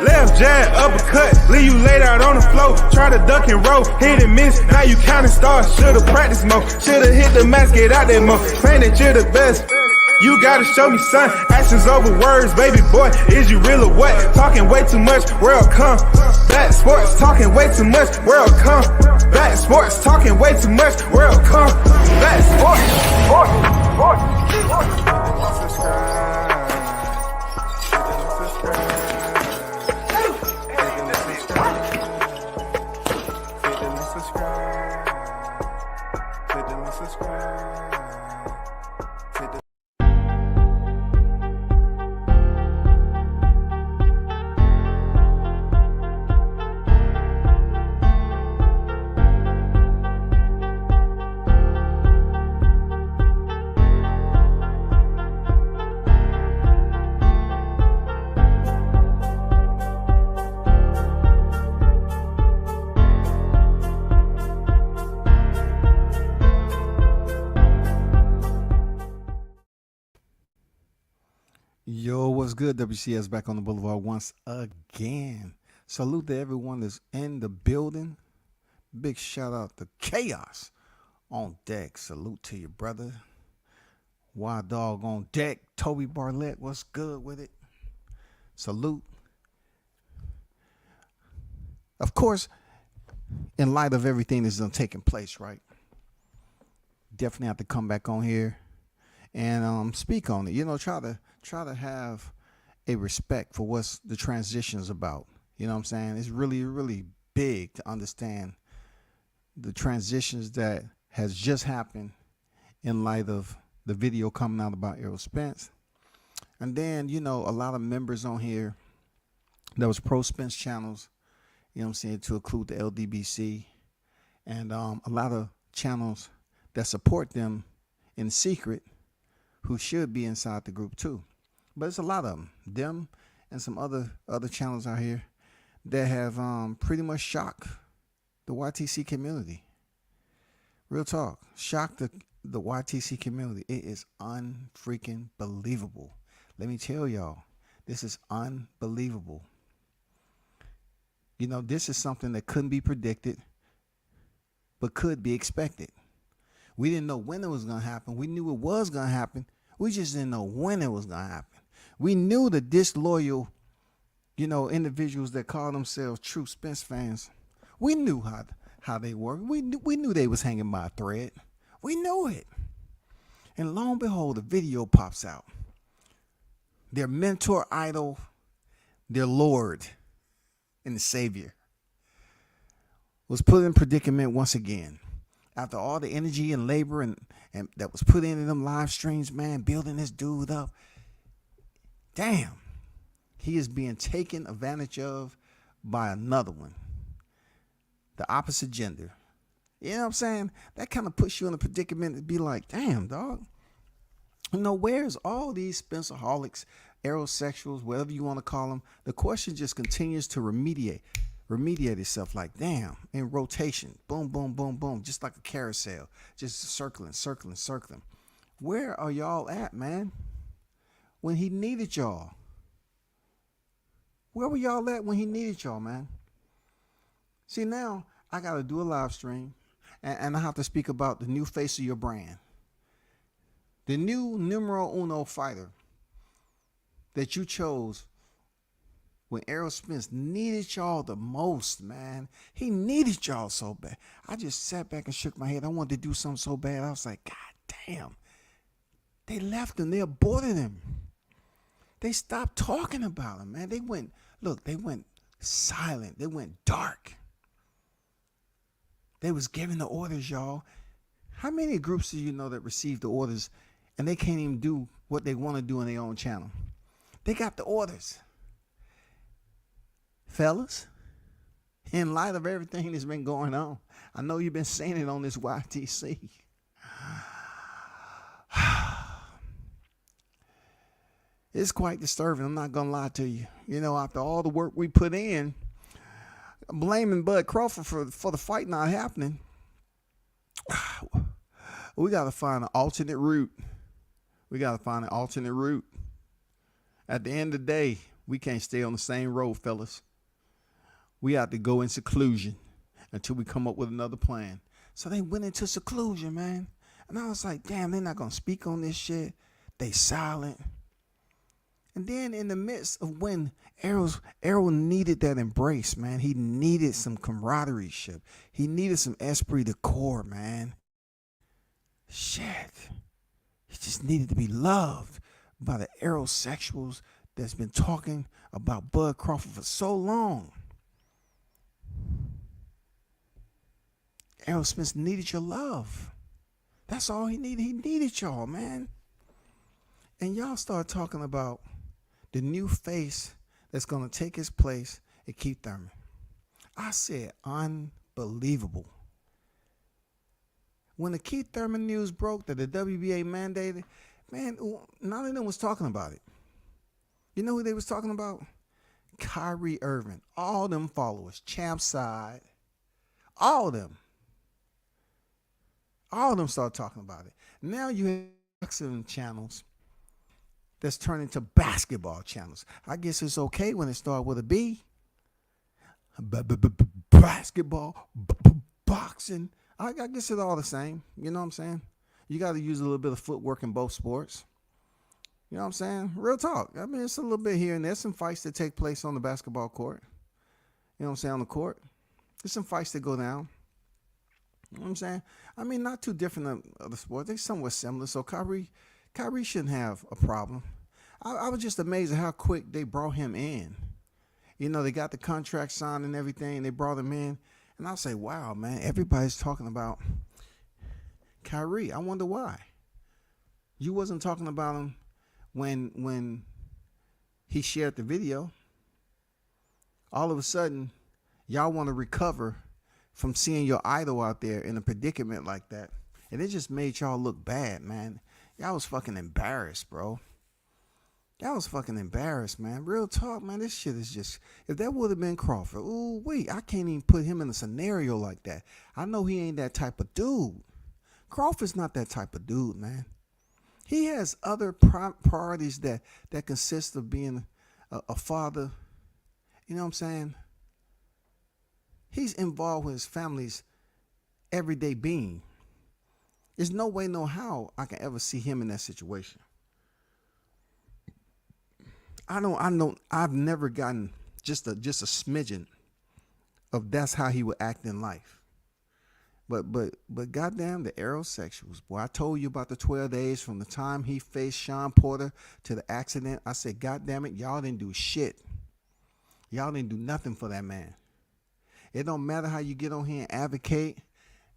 Left jab, uppercut, leave you laid out on the floor. Try to duck and roll, hit and miss, now you counting stars. Should've practiced more, should've hit the mask, get out there more. Saying that you're the best, you gotta show me son. Actions over words, baby boy, is you real or what? Talking way too much, world come. Back sports, talking way too much, world come. Back sports, talking way too much, world come. Back sports, Yo, what's good? WCS back on the boulevard once again. Salute to everyone that's in the building. Big shout out to Chaos on deck. Salute to your brother. Wild Dog on deck. Toby Barlett, what's good with it? Salute. Of course, in light of everything that's taking place, right? Definitely have to come back on here and speak on it. You know, try to have a respect for what's the transition's about. You know what I'm saying? It's really, really big to understand the transitions that has just happened in light of the video coming out about Spence. And then, you know, a lot of members on here that was pro Spence channels, you know what I'm saying, to include the LDBC, and a lot of channels that support them in secret who should be inside the group too. But it's a lot of them and some other channels out here that have pretty much shocked the YTC community. Real talk, shocked the YTC community. It is unfreaking believable. Let me tell y'all, this is unbelievable. You know, this is something that couldn't be predicted, but could be expected. We didn't know when it was going to happen. We knew it was going to happen. We just didn't know when it was going to happen. We knew the disloyal, you know, individuals that call themselves true Spence fans. We knew how they were. We knew they was hanging by a thread. We knew it. And lo and behold, the video pops out. Their mentor, idol, their Lord and Savior was put in predicament once again. After all the energy and labor and that was put into them live streams, man, building this dude up. Damn, he is being taken advantage of by another one, the opposite gender. You know what I'm saying? That kind of puts you in a predicament to be like, damn, dog. You know, where's all these Spencerholics, aerosexuals, whatever you want to call them? The question just continues to remediate itself, like, damn, in rotation. Boom, boom, boom, boom. Just like a carousel. Just circling. Where are y'all at, man? When he needed y'all. Where were y'all at when he needed y'all, man? See, now I got to do a live stream and I have to speak about the new face of your brand. The new numero uno fighter that you chose when Spence needed y'all the most, man. He needed y'all so bad. I just sat back and shook my head. I wanted to do something so bad. I was like, God damn. They left him. They aborted him. They stopped talking about him, man. They went silent. They went dark. They was giving the orders, y'all. How many groups do you know that received the orders and they can't even do what they want to do on their own channel? They got the orders. Fellas, in light of everything that's been going on, I know you've been saying it on this YTC. It's quite disturbing. I'm not going to lie to you. You know, after all the work we put in, blaming Bud Crawford for the fight not happening. We got to find an alternate route. We got to find an alternate route. At the end of the day, we can't stay on the same road, fellas. We have to go in seclusion until we come up with another plan. So they went into seclusion, man. And I was like, damn, they're not going to speak on this shit. They silent. And then in the midst of when Errol needed that embrace, man. He needed some camaraderie ship. He needed some esprit de corps, man. Shit. He just needed to be loved by the aerosexuals that's been talking about Bud Crawford for so long. Errol Spence needed your love. That's all he needed. He needed y'all, man. And y'all start talking about the new face that's going to take his place at Keith Thurman. I said, unbelievable. When the Keith Thurman news broke that the WBA mandated, man, none of them was talking about it. You know who they was talking about? Kyrie Irving. All them followers. Champ side. All of them. All of them started talking about it. Now you have boxing channels that's turned into basketball channels. I guess it's okay when it started with a B. Basketball, boxing. I guess it's all the same. You know what I'm saying? You got to use a little bit of footwork in both sports. You know what I'm saying? Real talk. I mean, it's a little bit here and there. Some fights that take place on the basketball court. You know what I'm saying? On the court. There's some fights that go down. You know what I'm saying? I mean, not too different than other sports. They're somewhat similar. So Kyrie shouldn't have a problem. I was just amazed at how quick they brought him in. You know, they got the contract signed and everything. They brought him in. And I'll say, wow, man, everybody's talking about Kyrie. I wonder why. You wasn't talking about him when he shared the video. All of a sudden, y'all want to recover from seeing your idol out there in a predicament like that. And it just made y'all look bad, man. Y'all was fucking embarrassed, bro. Y'all was fucking embarrassed, man. Real talk, man. This shit is just, if that would have been Crawford, ooh, wait, I can't even put him in a scenario like that. I know he ain't that type of dude. Crawford's not that type of dude, man. He has other priorities that consist of being a father. You know what I'm saying? He's involved with his family's everyday being. There's no way, no how I can ever see him in that situation. I've never gotten just a smidgen of that's how he would act in life. But goddamn the aerosexuals, boy, I told you about the 12 days from the time he faced Sean Porter to the accident. I said, goddamn it, y'all didn't do shit. Y'all didn't do nothing for that man. It don't matter how you get on here and advocate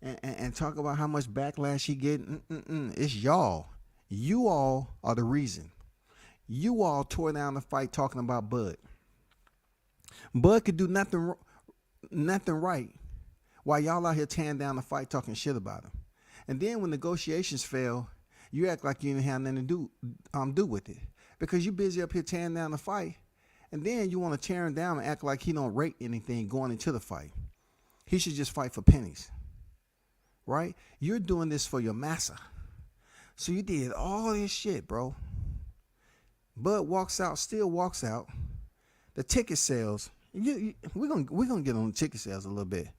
and talk about how much backlash he getting. It's y'all. You all are the reason. You all tore down the fight talking about Bud. Bud could do nothing right while y'all out here tearing down the fight talking shit about him. And then when negotiations fail, you act like you didn't have nothing to do with it. Because you busy up here tearing down the fight. And then you want to tear him down and act like he don't rate anything going into the fight. He should just fight for pennies. Right? You're doing this for your massa. So you did all this shit, bro. Bud still walks out. The ticket sales, we're gonna get on the ticket sales a little bit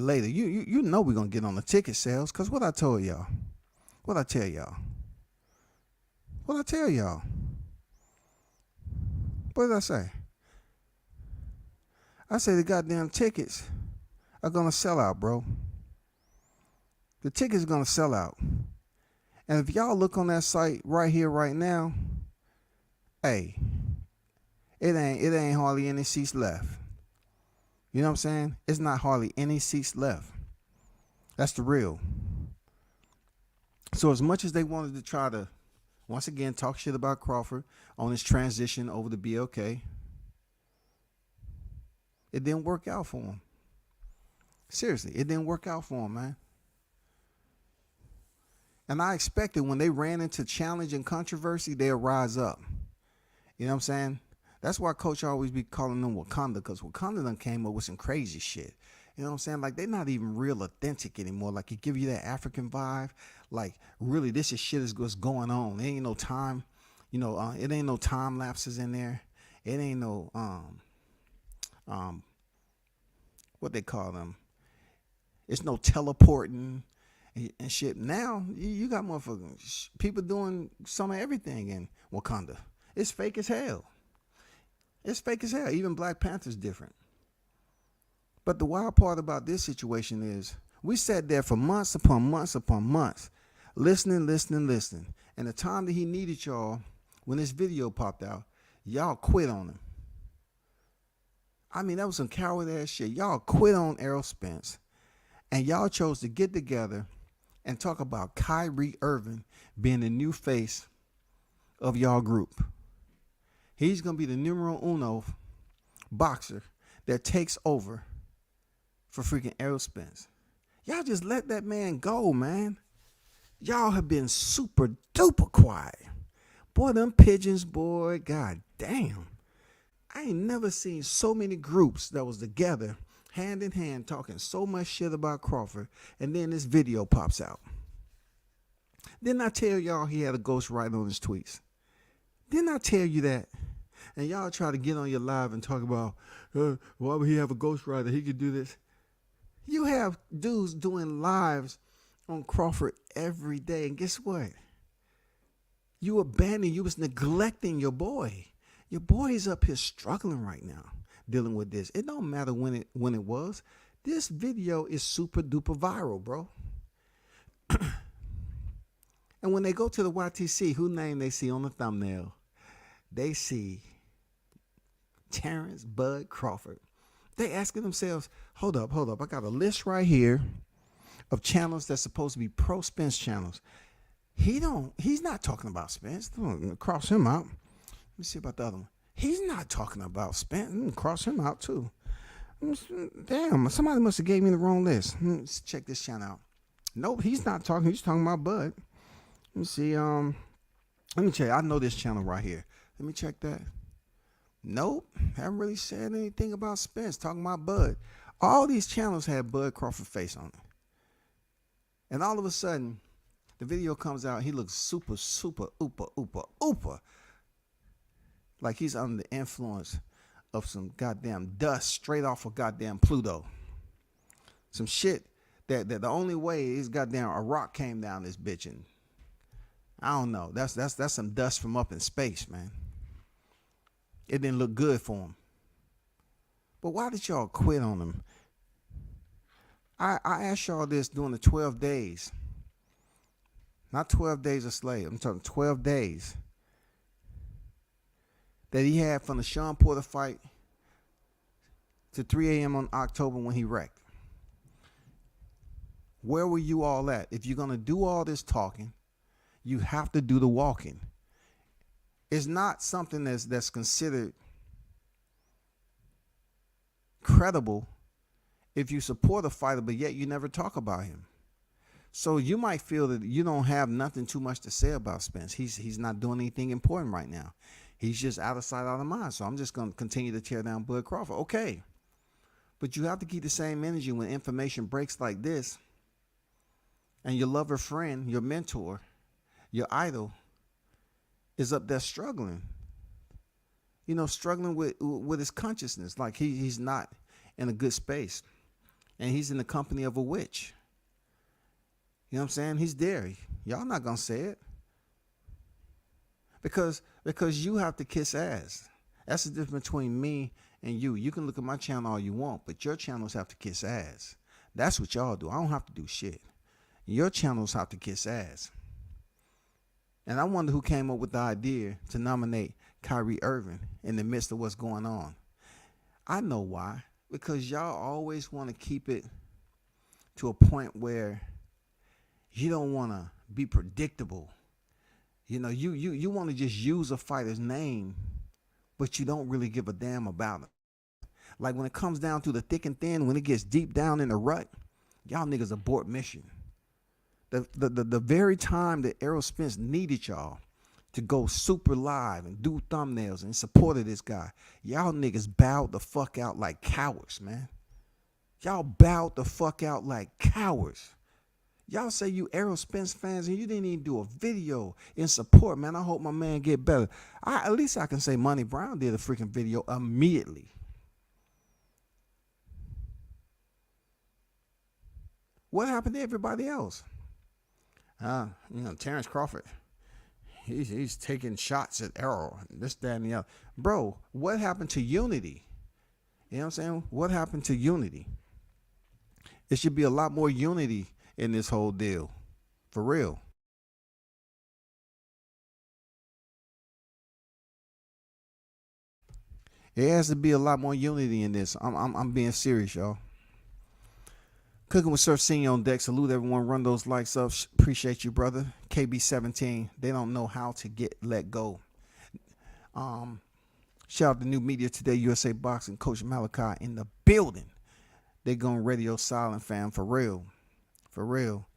later. You know we're gonna get on the ticket sales, because what I tell y'all. What I tell y'all? What did I say? I say the goddamn tickets are gonna sell out, bro. The tickets are gonna sell out. And if y'all look on that site right here, right now, hey, it ain't hardly any seats left. You know what I'm saying? It's not hardly any seats left. That's the real. So as much as they wanted to try to, once again, talk shit about Crawford on his transition over to BLK, it didn't work out for him. Seriously, it didn't work out for him, man. And I expected when they ran into challenge and controversy, they'll rise up. You know what I'm saying? That's why Coach always be calling them Wakanda, because Wakanda done came up with some crazy shit. You know what I'm saying? Like they're not even real authentic anymore. Like it give you that African vibe. Like really, this is shit is what's going on. There ain't no time, it ain't no time lapses in there. It ain't no um what they call them. It's no teleporting and shit. Now you got motherfucking people doing some of everything in Wakanda. It's fake as hell. It's fake as hell. Even Black Panther's different. But the wild part about this situation is we sat there for months upon months upon months, listening. And the time that he needed y'all, when this video popped out, y'all quit on him. I mean, that was some coward ass shit. Y'all quit on Errol Spence. And y'all chose to get together and talk about Kyrie Irving being the new face of y'all group. He's going to be the numero uno boxer that takes over for freaking Errol Spence. Y'all just let that man go, man. Y'all have been super duper quiet. Boy, them pigeons, boy, god damn. I ain't never seen so many groups that was together, hand in hand, talking so much shit about Crawford, and then this video pops out. Didn't I tell y'all he had a ghostwriter on his tweets? Didn't I tell you that? And y'all try to get on your live and talk about, why would he have a ghostwriter? He could do this. You have dudes doing lives on Crawford every day, and guess what? You was neglecting your boy. Your boy is up here struggling right now, dealing with this. It don't matter when it was. This video is super duper viral, bro. And when they go to the YTC, who name they see on the thumbnail? They see Terrence Bud Crawford. They asking themselves, hold up. I got a list right here of channels that's supposed to be pro Spence channels. He's not talking about Spence. Don't cross him out. Let me see about the other one. He's not talking about Spence. Cross him out too. Damn, somebody must have gave me the wrong list. Let's check this channel out. Nope, he's not talking. He's talking about Bud. Let me see. Let me check. I know this channel right here. Let me check that. Nope, haven't really said anything about Spence. Talking about Bud. All these channels had Bud Crawford face on it. And all of a sudden, the video comes out. He looks super, super, ooper. Like he's under the influence of some goddamn dust straight off of goddamn Pluto. Some shit that the only way is goddamn a rock came down this bitch, and I don't know. That's some dust from up in space, man. It didn't look good for him. But why did y'all quit on him? I asked y'all this during the 12 days. Not 12 days a slave. I'm talking 12 days that he had from the Sean Porter fight to 3 a.m. on October when he wrecked. Where were you all at? If you're going to do all this talking, you have to do the walking. It's not something that's considered credible if you support a fighter, but yet you never talk about him. So you might feel that you don't have nothing too much to say about Spence. He's not doing anything important right now. He's just out of sight, out of mind. So I'm just going to continue to tear down Bud Crawford. Okay. But you have to keep the same energy when information breaks like this, and your lover friend, your mentor, your idol is up there struggling. Struggling with his consciousness. Like he's not in a good space. And he's in the company of a witch. You know what I'm saying? He's there. Y'all not gonna say it. Because you have to kiss ass. That's the difference between me and you. You can look at my channel all you want, but your channels have to kiss ass. That's what y'all do. I don't have to do shit. Your channels have to kiss ass. And I wonder who came up with the idea to nominate Kyrie Irving in the midst of what's going on. I know why. Because y'all always want to keep it to a point where you don't want to be predictable. You want to just use a fighter's name, but you don't really give a damn about it. Like when it comes down to the thick and thin, when it gets deep down in the rut, y'all niggas abort mission. The very time that Errol Spence needed y'all to go super live and do thumbnails and supported this guy, y'all niggas bowed the fuck out like cowards, man. Y'all bowed the fuck out like cowards. Y'all say you Spence fans and you didn't even do a video in support, man. I hope my man get better. At least I can say Money Brown did a freaking video immediately. What happened to everybody else? Terrence Crawford. He's taking shots at Errol. This, that, and the other. Bro, what happened to unity? You know what I'm saying? What happened to unity? It should be a lot more unity in this whole deal. For real. There has to be a lot more unity in this. I'm being serious, y'all. Cooking with Surf Senior on deck. Salute everyone. Run those likes up. Appreciate you, brother. KB17. They don't know how to let go. Shout out to New Media Today, USA Boxing, Coach Malachi in the building. They going radio silent, fam, for real. For real.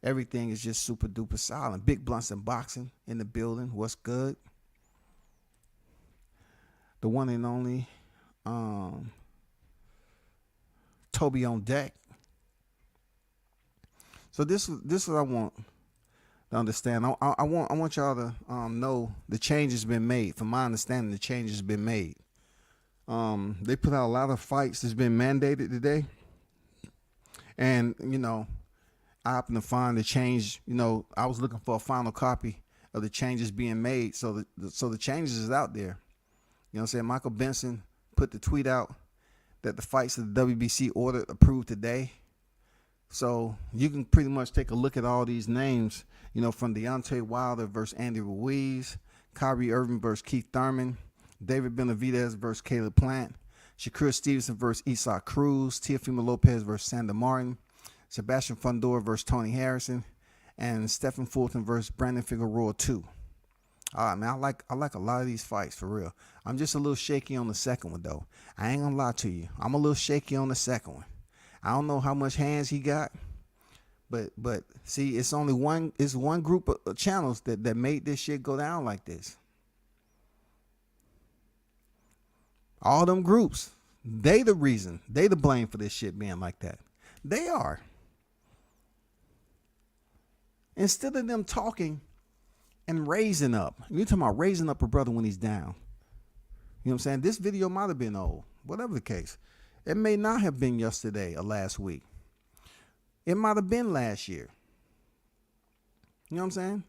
Everything is just super duper silent. Big Blunts and Boxing in the building. What's good? The one and only Toby on deck. So this is what I want to understand. I want y'all to know the change has been made. From my understanding, the change has been made. They put out a lot of fights that's been mandated today, and I happened to find the change. I was looking for a final copy of the changes being made. So the changes is out there. You know what I'm saying? Michael Benson put the tweet out that the fights that the WBC ordered approved today. So you can pretty much take a look at all these names, from Deontay Wilder versus Andy Ruiz, Kyrie Irving versus Keith Thurman, David Benavidez versus Caleb Plant, Shakur Stevenson versus Isaac Cruz, Teofimo Lopez versus Sandor Martin, Sebastian Fundora versus Tony Harrison, and Stephen Fulton versus Brandon Figueroa 2. All right, man, I like a lot of these fights, for real. I'm just a little shaky on the second one, though. I ain't gonna lie to you. I'm a little shaky on the second one. I don't know how much hands he got, but see, it's only one group of channels that made this shit go down like this. All them groups, they the reason, they the blame for this shit being like that. They are. Instead of them talking and raising up, you're talking about raising up a brother when he's down. You know what I'm saying? This video might have been old, whatever the case. It may not have been yesterday or last week. It might have been last year. You know what I'm saying?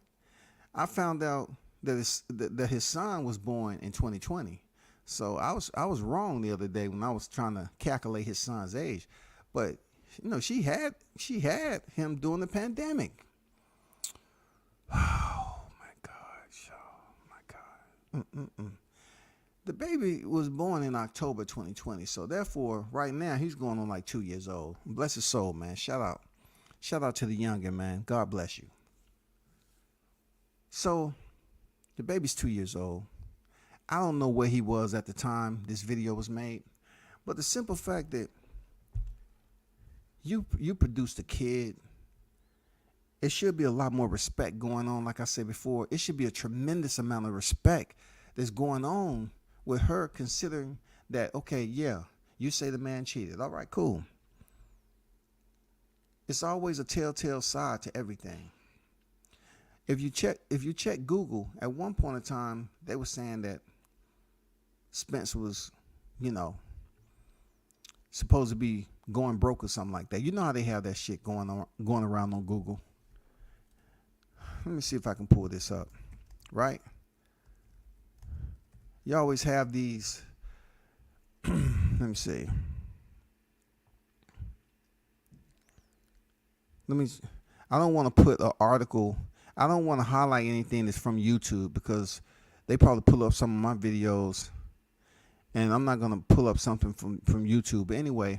I found out that his son was born in 2020. So I was wrong the other day when I was trying to calculate his son's age. But she had him during the pandemic. Oh my gosh. Oh my God. The baby was born in October 2020, so therefore, right now, he's going on like 2 years old. Bless his soul, man. Shout out to the youngin', man. God bless you. So, the baby's 2 years old. I don't know where he was at the time this video was made, but the simple fact that you produced a kid, it should be a lot more respect going on. Like I said before, it should be a tremendous amount of respect that's going on with her, considering that, okay, yeah, you say the man cheated. All right, cool. It's always a telltale side to everything. If you check Google, at one point in time, they were saying that Spence was, supposed to be going broke or something like that. You know how they have that shit going around on Google. Let me see if I can pull this up, right? You always have these. Let me see. I don't want to put an article. I don't want to highlight anything that's from YouTube because they probably pull up some of my videos, and I'm not going to pull up something from YouTube. But anyway,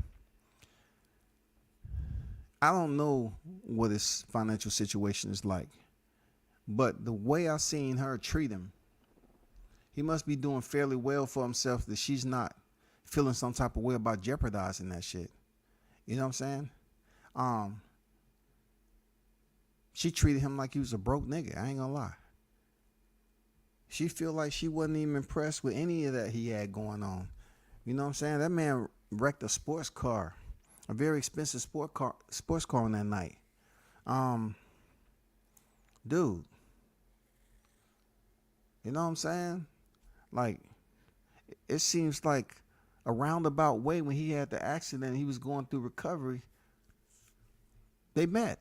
I don't know what his financial situation is like, but the way I seen her treat him, he must be doing fairly well for himself that she's not feeling some type of way about jeopardizing that shit. You know what I'm saying? She treated him like he was a broke nigga. I ain't gonna lie. She feel like she wasn't even impressed with any of that he had going on. You know what I'm saying? That man wrecked a sports car a very expensive sports car on that night. Dude, you know what I'm saying? Like, it seems like a roundabout way when he had the accident, he was going through recovery. They met.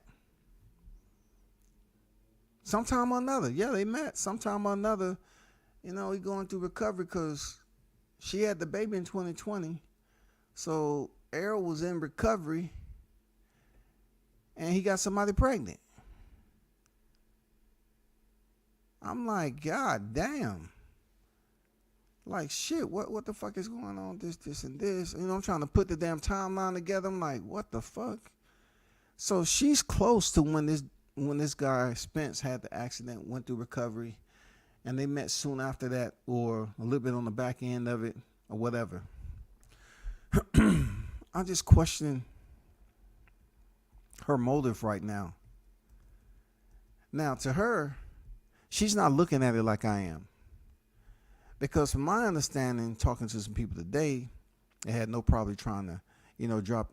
Sometime or another. Yeah, they met. Sometime or another, he going through recovery because she had the baby in 2020. So Errol was in recovery and he got somebody pregnant. I'm like, God damn. Like, shit, what the fuck is going on? This, and this. I'm trying to put the damn timeline together. I'm like, what the fuck? So she's close to when this guy, Spence, had the accident, went through recovery, and they met soon after that, or a little bit on the back end of it, or whatever. I'm just questioning her motive right now. Now, to her, she's not looking at it like I am. Because from my understanding, talking to some people today, they had no problem trying to,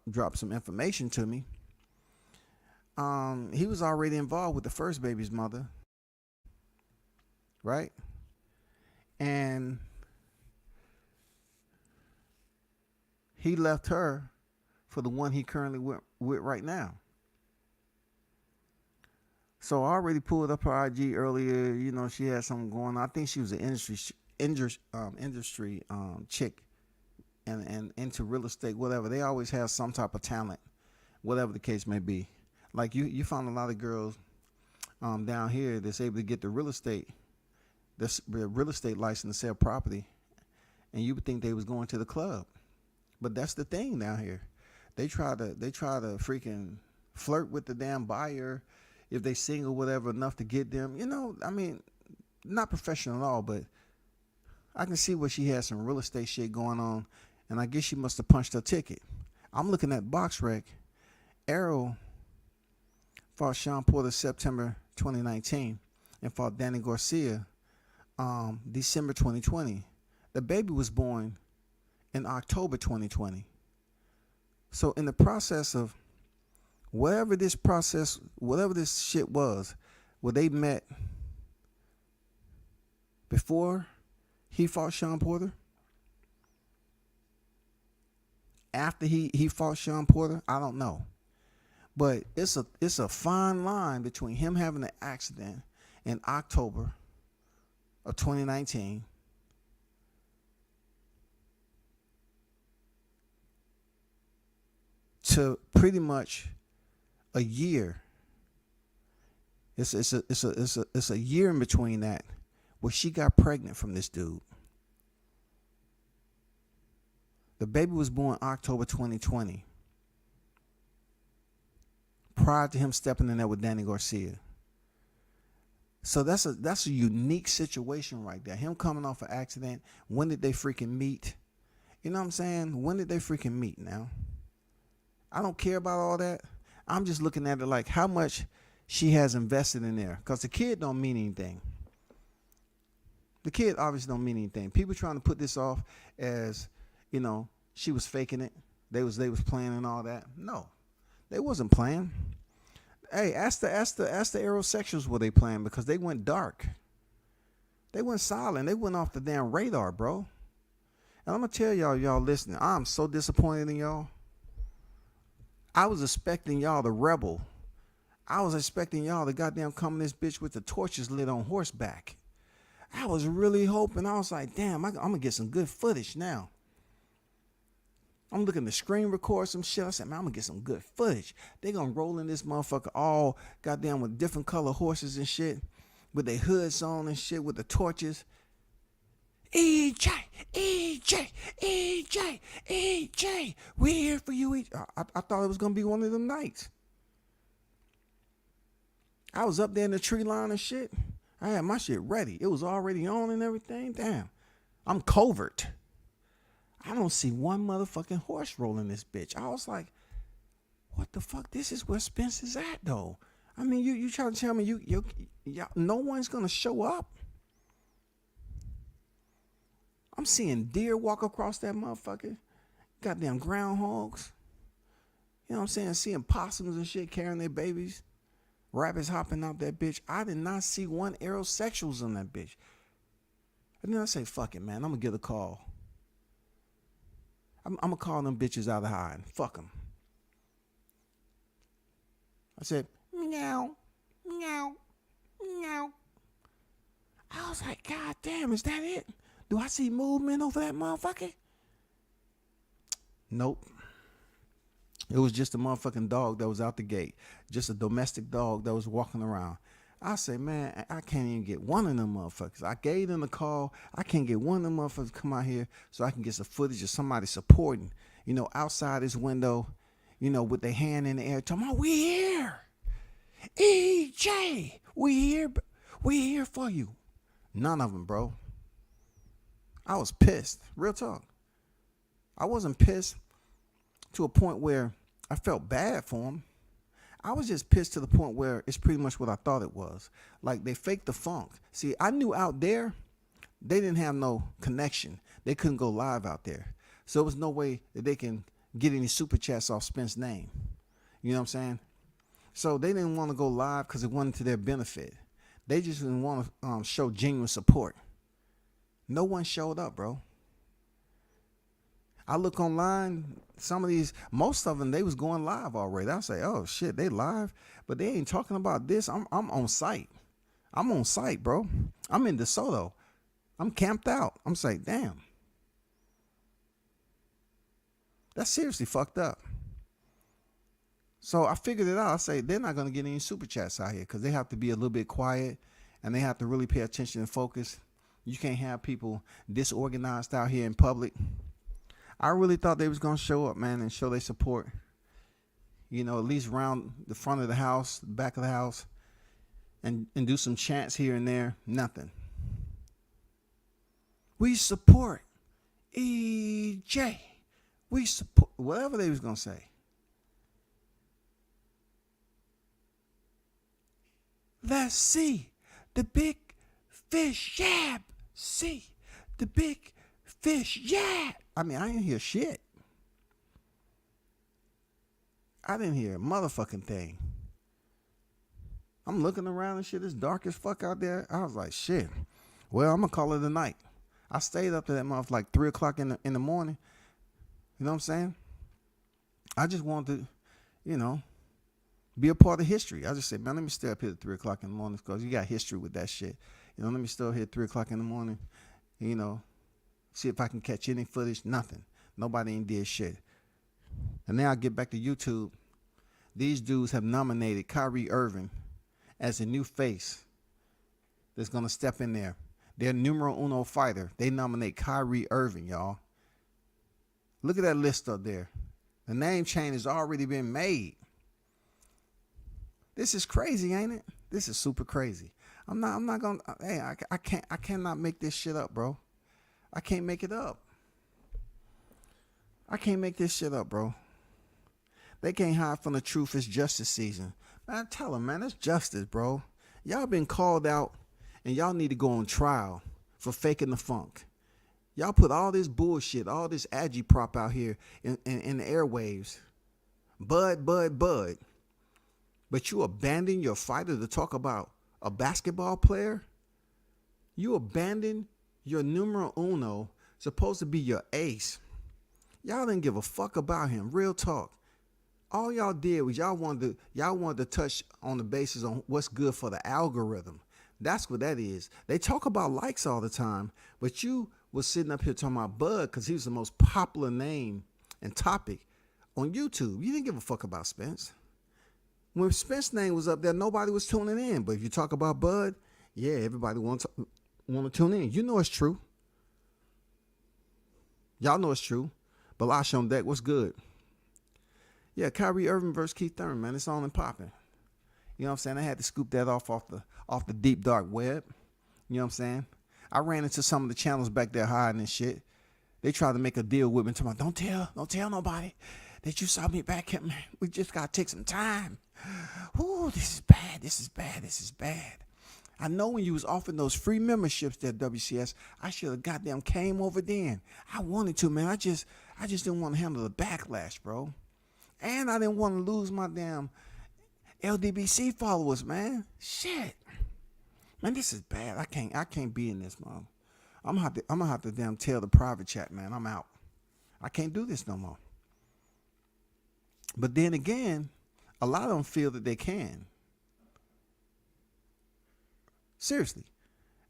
drop some information to me. He was already involved with the first baby's mother, right? And he left her for the one he currently with right now. So I already pulled up her IG earlier. She had something going on. I think she was an industry chick and into real estate, whatever. They always have some type of talent, whatever the case may be. Like you found a lot of girls down here that's able to get the real estate license to sell property, and you would think they was going to the club. But that's the thing down here. They try to freaking flirt with the damn buyer if they single, whatever, enough to get them. Not professional at all, but I can see where she had some real estate shit going on, and I guess she must have punched her ticket. I'm looking at box rec. Errol fought Sean Porter September 2019 and fought Danny Garcia December 2020. The baby was born in October 2020. So in the process of whatever this shit was, where they met before he fought Sean Porter, after he fought Sean Porter, I don't know. But it's a fine line between him having an accident in October of 2019 to pretty much a year. It's a year in between that where she got pregnant from this dude. The baby was born October 2020. Prior to him stepping in there with Danny Garcia. So that's a unique situation right there. Him coming off an accident. When did they freaking meet? You know what I'm saying? When did they freaking meet now? I don't care about all that. I'm just looking at it like how much she has invested in there. Because the kid don't mean anything. The kid obviously don't mean anything. People trying to put this off as, she was faking it. They was playing and all that. No. They wasn't playing. Hey, ask the aerosexuals were they playing, because they went dark. They went silent. They went off the damn radar, bro. And I'm gonna tell y'all listening, I'm so disappointed in y'all. I was expecting y'all to rebel. I was expecting y'all to goddamn come in this bitch with the torches lit on horseback. I was really hoping. I was like, damn, I'm gonna get some good footage now. I'm looking to screen record some shit. I said, man, I'm gonna get some good footage. They gonna roll in this motherfucker all goddamn with different color horses and shit, with their hoods on and shit, with the torches. EJ, we here for you. I thought it was gonna be one of them nights. I was up there in the tree line and shit. I had my shit ready. It was already on and everything. Damn, I'm covert. I don't see one motherfucking horse rolling this bitch. I was like, what the fuck? This is where Spence is at, though. I mean, you trying to tell me no one's gonna show up? I'm seeing deer walk across that motherfucker. Goddamn groundhogs. You know what I'm saying? Seeing possums and shit carrying their babies. Rabbits hopping out that bitch. I did not see one aerosexuals on that bitch. And then I say, fuck it, man. I'm going to get a call. I'm going to call them bitches out of hiding. Fuck them. I said, meow, meow, meow. I was like, God damn, is that it? Do I see movement over that motherfucker? Nope. It was just a motherfucking dog that was out the gate. Just a domestic dog that was walking around. I say, man, I can't even get one of them motherfuckers. I gave them a call. I can't get one of them motherfuckers to come out here so I can get some footage of somebody supporting, outside this window, with their hand in the air, talking about, we here. EJ, we here. We here for you. None of them, bro. I was pissed. Real talk. I wasn't pissed to a point where I felt bad for them. I was just pissed to the point where it's pretty much what I thought it was. Like, they faked the funk. See, I knew out there, they didn't have no connection. They couldn't go live out there. So there was no way that they can get any super chats off Spence's name. You know what I'm saying? So they didn't want to go live because it wasn't to their benefit. They just didn't want to show genuine support. No one showed up, bro. I look online, most of them, they was going live already. I say, oh shit, they live, but they ain't talking about this. I'm on site. I'm on site, bro. I'm in DeSoto. I'm camped out. I'm saying, damn. That's seriously fucked up. So I figured it out. I say, they're not going to get any super chats out here because they have to be a little bit quiet and they have to really pay attention and focus. You can't have people disorganized out here in public. I really thought they was going to show up, man, and show their support. At least around the front of the house, the back of the house, and do some chants here and there. Nothing. We support EJ. We support whatever they was going to say. Let's see the big fish, yeah. See the big fish, yeah. I mean, I didn't hear shit. I didn't hear a motherfucking thing. I'm looking around and shit. It's dark as fuck out there. I was like, shit. Well, I'm going to call it a night. I stayed up to that month like 3 o'clock in the morning. You know what I'm saying? I just wanted to, be a part of history. I just said, man, let me stay up here at 3 o'clock in the morning because you got history with that shit. Let me stay up here at 3 o'clock in the morning, see if I can catch any footage. Nothing. Nobody ain't did shit. And now I get back to YouTube. These dudes have nominated Kyrie Irving as a new face that's going to step in there. Their numero uno fighter. They nominate Kyrie Irving, y'all. Look at that list up there. The name change has already been made. This is crazy, ain't it? This is super crazy. I'm not going to, hey, I cannot make this shit up, bro. I can't make it up. I can't make this shit up, bro. They can't hide from the truth. It's justice season. Man, tell them, man, it's justice, bro. Y'all been called out and y'all need to go on trial for faking the funk. Y'all put all this bullshit, all this agitprop out here in the airwaves. Bud. But you abandon your fighter to talk about a basketball player? You abandon your numero uno, supposed to be your ace. Y'all didn't give a fuck about him. Real talk. All y'all did was y'all wanted to touch on the basis on what's good for the algorithm. That's what that is. They talk about likes all the time, but you was sitting up here talking about Bud because he was the most popular name and topic on YouTube. You didn't give a fuck about Spence. When Spence's name was up there, nobody was tuning in. But if you talk about Bud, yeah, everybody want to tune in. You know it's true. Y'all know it's true. Balash on deck, what's good? Yeah, Kyrie Irving versus Keith Thurman, man. It's on and popping. You know what I'm saying? I had to scoop that off the deep dark web. You know what I'm saying? I ran into some of the channels back there hiding and shit. They tried to make a deal with me. Talking about, don't tell nobody that you saw me back here, man. We just got to take some time. Ooh, this is bad. I know when you was offering those free memberships there, WCS, I should have goddamn came over then. I wanted to, man. I just didn't want to handle the backlash, bro. And I didn't want to lose my damn LDBC followers, man. Shit. Man, this is bad. I can't be in this, man. I'm gonna have to damn tell the private chat, man. I'm out. I can't do this no more. But then again, a lot of them feel that they can. Seriously.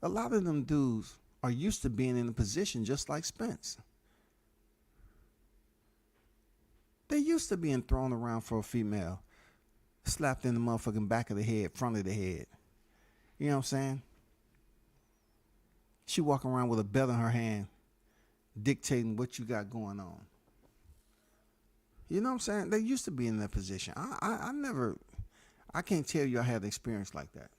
A lot of them dudes are used to being in a position just like Spence. They used to being thrown around for a female, slapped in the motherfucking back of the head, front of the head. You know what I'm saying? She walking around with a belt in her hand, dictating what you got going on. You know what I'm saying? They used to be in that position. I can't tell you I had experience like that.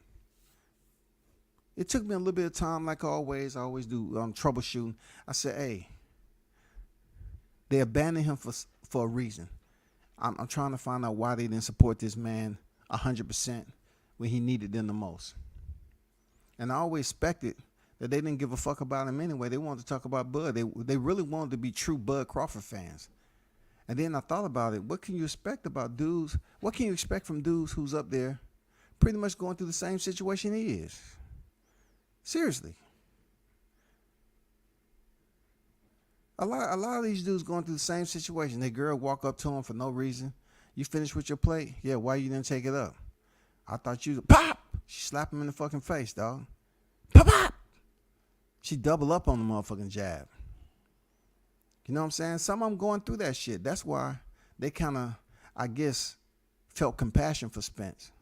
It took me a little bit of time, like always. I always do troubleshooting. I said, hey, they abandoned him for a reason. I'm trying to find out why they didn't support this man 100% when he needed them the most. And I always expected that they didn't give a fuck about him anyway. They wanted to talk about Bud. They really wanted to be true Bud Crawford fans. And then I thought about it. What can you expect about dudes? What can you expect from dudes who's up there pretty much going through the same situation he is? Seriously. A lot of these dudes going through the same situation. Their girl walk up to him for no reason. You finished with your plate? Yeah, why you didn't take it up? I thought you... Pop! She slapped him in the fucking face, dog. Pop, pop! She double up on the motherfucking jab. You know what I'm saying? Some of them going through that shit. That's why they kind of, I guess, felt compassion for Spence.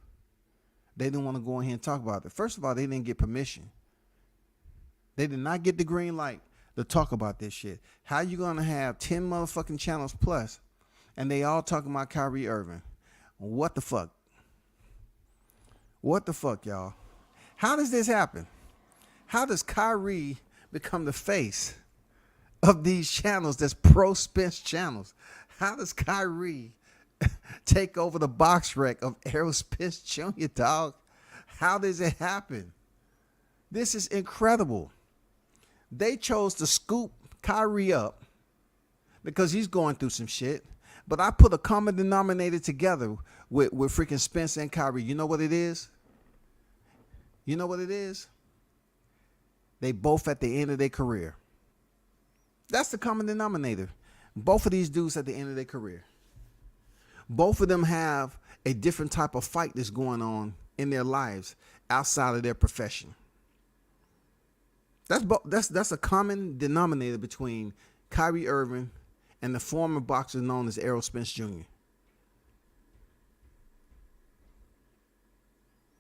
They didn't want to go in here and talk about it. First of all, they didn't get permission. They did not get the green light to talk about this shit. How you going to have 10 motherfucking channels plus and they all talking about Kyrie Irving? What the fuck? What the fuck, y'all? How does this happen? How does Kyrie become the face of these channels that's pro Spence channels? How does Kyrie take over the box rec of Errol Spence Jr., dog? How does it happen? This is incredible. They chose to scoop Kyrie up because he's going through some shit. But I put a common denominator together with freaking Spence and Kyrie. You know what it is? You know what it is? They both at the end of their career. That's the common denominator. Both of these dudes at the end of their career. Both of them have a different type of fight that's going on in their lives outside of their profession. That's a common denominator between Kyrie Irving and the former boxer known as Errol Spence Jr.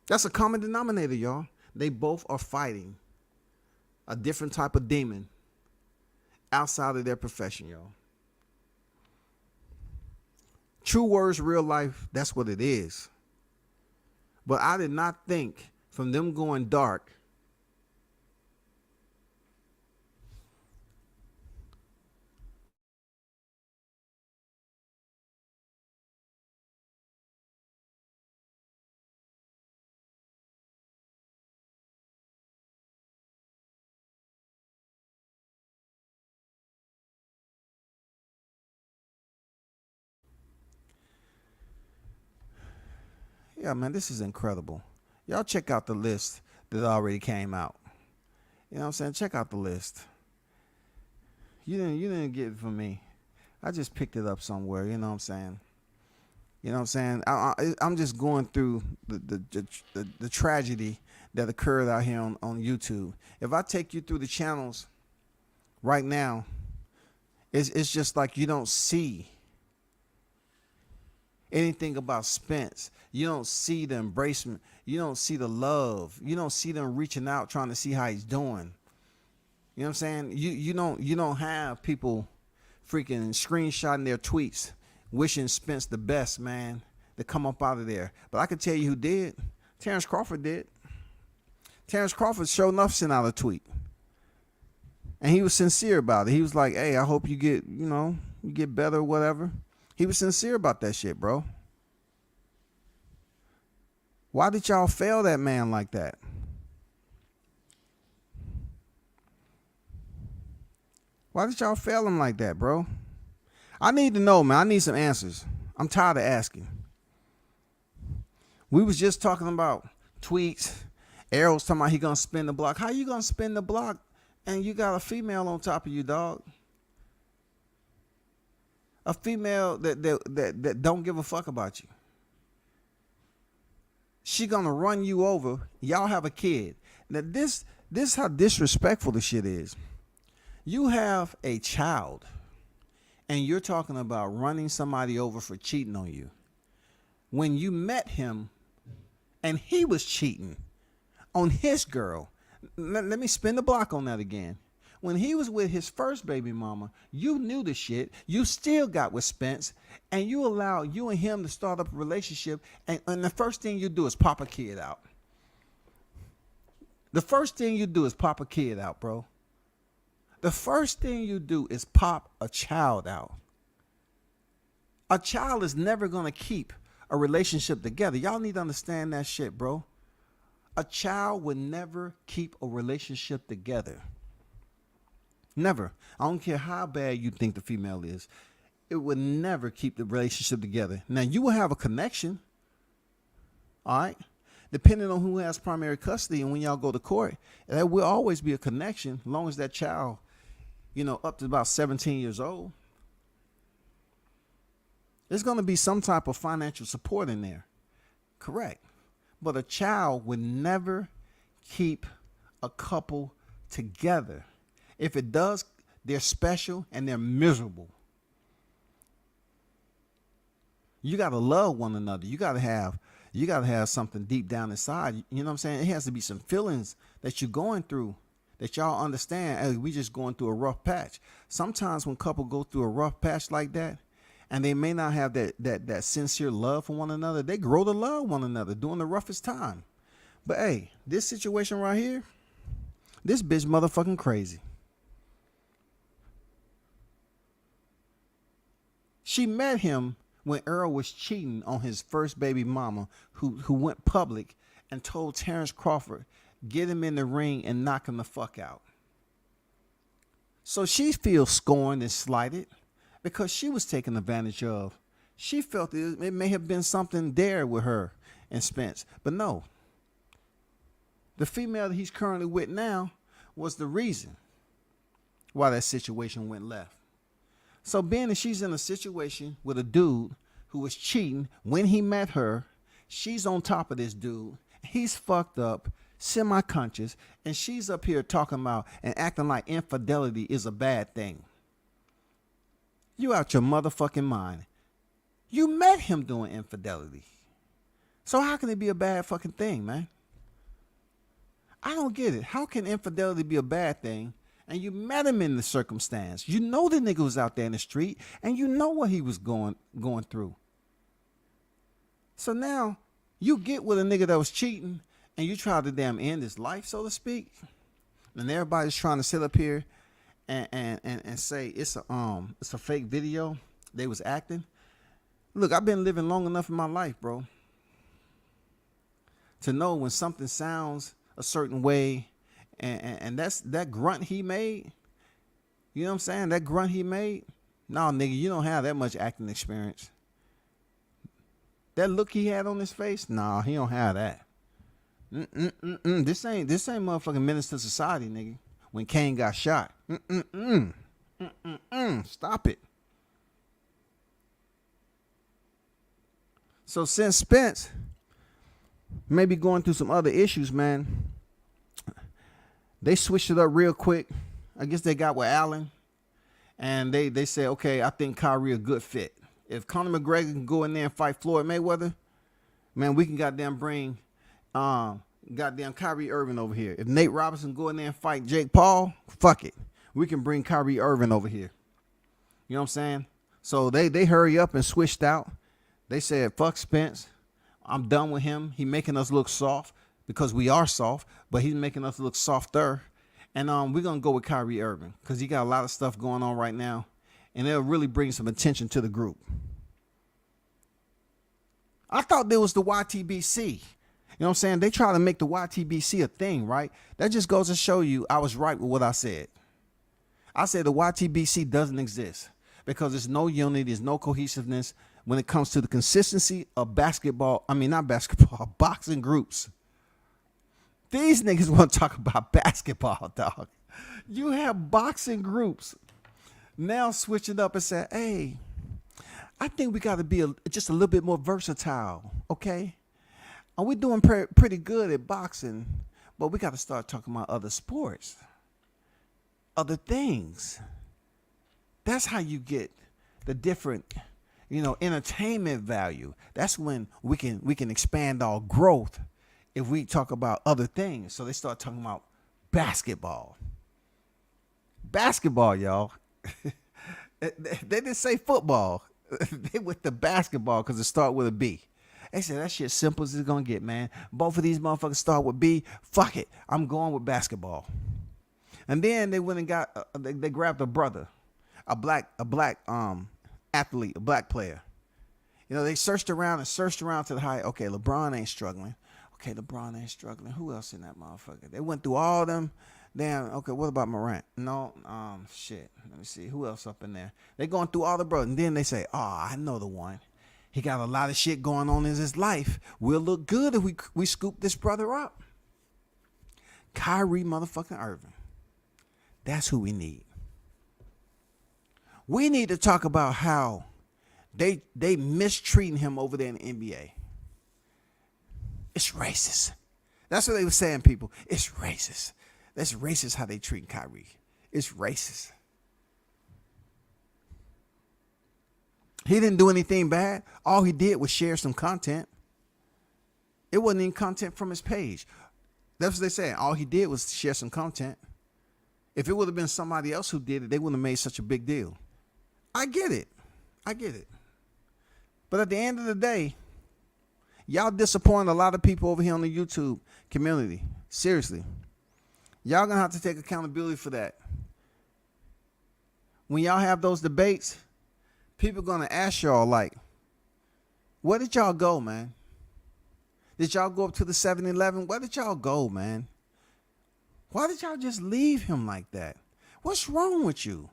That's a common denominator, y'all. They both are fighting a different type of demon outside of their profession, y'all. True words, real life, that's what it is. But I did not think from them going dark Yeah, man, this is incredible. Y'all check out the list that already came out. You know what I'm saying? Check out the list. You didn't get it from me. I just picked it up somewhere. You know what I'm saying? You know what I'm saying? I'm just going through the tragedy that occurred out here on YouTube. If I take you through the channels right now, it's just like you don't see anything about Spence. You don't see the embracement. You don't see the love. You don't see them reaching out trying to see how he's doing. You know what I'm saying? You don't have people freaking screenshotting their tweets wishing Spence the best, man, to come up out of there. But I can tell you who did. Terrence Crawford did. Terrence Crawford sure enough sent out a tweet. And he was sincere about it. He was like, hey, I hope you get better or whatever. He was sincere about that shit, bro. Why did y'all fail that man like that? Why did y'all fail him like that, bro? I need to know, man. I need some answers. I'm tired of asking. We was just talking about tweets. Errol's talking about he gonna spin the block. How you gonna spin the block and you got a female on top of you, dog? A female that don't give a fuck about you. She gonna run you over. Y'all have a kid. Now this how disrespectful the shit is. You have a child and you're talking about running somebody over for cheating on you. When you met him and he was cheating on his girl. Let me spin the block on that again. When he was with his first baby mama, you knew the shit. You still got with Spence, and you allow you and him to start up a relationship, and the first thing you do is pop a kid out. The first thing you do is pop a kid out, bro. The first thing you do is pop a child out. A child is never going to keep a relationship together. Y'all need to understand that shit, bro. A child would never keep a relationship together. Never. I don't care how bad you think the female is. It would never keep the relationship together. Now, you will have a connection. All right? Depending on who has primary custody and when y'all go to court, there will always be a connection as long as that child, up to about 17 years old. There's going to be some type of financial support in there. Correct. But a child would never keep a couple together. If it does, they're special and they're miserable. You got to love one another. You got to have something deep down inside. You know what I'm saying? It has to be some feelings that you're going through that y'all understand. Hey, we just going through a rough patch. Sometimes when couples go through a rough patch like that, and they may not have that sincere love for one another, they grow to love one another during the roughest time. But hey, this situation right here, this bitch motherfucking crazy. She met him when Earl was cheating on his first baby mama, who went public and told Terrence Crawford, get him in the ring and knock him the fuck out. So she feels scorned and slighted because she was taken advantage of. She felt it may have been something there with her and Spence. But no. The female that he's currently with now was the reason why that situation went left. So being that she's in a situation with a dude who was cheating when he met her, she's on top of this dude. He's fucked up, semi-conscious, and she's up here talking about and acting like infidelity is a bad thing. You out your motherfucking mind. You met him doing infidelity. So how can it be a bad fucking thing, man? I don't get it. How can infidelity be a bad thing? And you met him in the circumstance. You know the nigga was out there in the street, and you know what he was going through. So now you get with a nigga that was cheating, and you try to damn end his life, so to speak. And everybody's trying to sit up here and say it's a fake video. They was acting. Look, I've been living long enough in my life, bro, to know when something sounds a certain way. And that's that grunt he made. You know what I'm saying? That grunt he made. No, nigga, you don't have that much acting experience. That look he had on his face. Nah, he don't have that. This ain't motherfucking Menace to Society, nigga. When Kane got shot. Stop it. So since Spence may be going through some other issues, man, they switched it up real quick. I guess they got with Allen. And they said, okay, I think Kyrie a good fit. If Conor McGregor can go in there and fight Floyd Mayweather, man, we can goddamn bring goddamn Kyrie Irving over here. If Nate Robinson go in there and fight Jake Paul, fuck it. We can bring Kyrie Irving over here. You know what I'm saying? So they hurry up and switched out. They said, fuck Spence. I'm done with him. He making us look soft. Because we are soft, but he's making us look softer. And we're going to go with Kyrie Irving because he got a lot of stuff going on right now. And it'll really bring some attention to the group. I thought there was the YTBC. You know what I'm saying? They try to make the YTBC a thing, right? That just goes to show you I was right with what I said. I said the YTBC doesn't exist because there's no unity, there's no cohesiveness. when it comes to the consistency of not basketball, boxing groups. These niggas want to talk about basketball, dog. You have boxing groups now switching up and say, hey, I think we got to be just a little bit more versatile, okay? And we're doing pretty good at boxing, but we got to start talking about other sports, other things. That's how you get the different, entertainment value. That's when we can expand our growth if we talk about other things. So they start talking about basketball. Basketball, y'all. They didn't say football. They went to basketball because it start with a B. They said that shit simple as it's gonna get, man. Both of these motherfuckers start with B. Fuck it, I'm going with basketball. And then they went and got they grabbed a brother, a black athlete, a black player. They searched around to the high. Okay, LeBron ain't struggling. Who else in that motherfucker? They went through all them. Damn, okay, what about Morant? No, shit. Let me see. Who else up in there? They going through all the brothers. And then they say, I know the one. He got a lot of shit going on in his life. We'll look good if we scoop this brother up. Kyrie motherfucking Irving. That's who we need. We need to talk about how they mistreating him over there in the NBA. It's racist. That's what they were saying, people. It's racist. That's racist how they treat Kyrie. It's racist. He didn't do anything bad. All he did was share some content. It wasn't even content from his page. That's what they say. All he did was share some content. If it would have been somebody else who did it, they wouldn't have made such a big deal. I get it. But at the end of the day, y'all disappoint a lot of people over here on the YouTube community. Seriously. Y'all gonna have to take accountability for that. When y'all have those debates, people gonna ask y'all like, where did y'all go, man? Did y'all go up to the 7-Eleven? Where did y'all go, man? Why did y'all just leave him like that? What's wrong with you?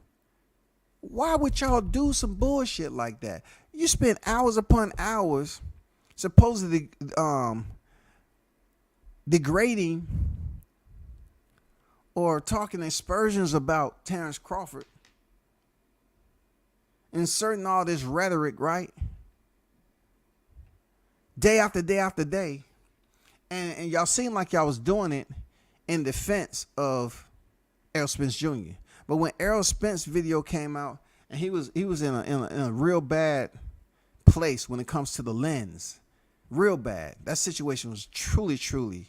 Why would y'all do some bullshit like that? You spend hours upon hours supposedly degrading or talking aspersions about Terrence Crawford, inserting all this rhetoric, right? Day after day after day. And y'all seem like y'all was doing it in defense of Errol Spence Jr. But when Errol Spence video came out, and he was in a real bad place when it comes to the lens. Real bad. That situation was truly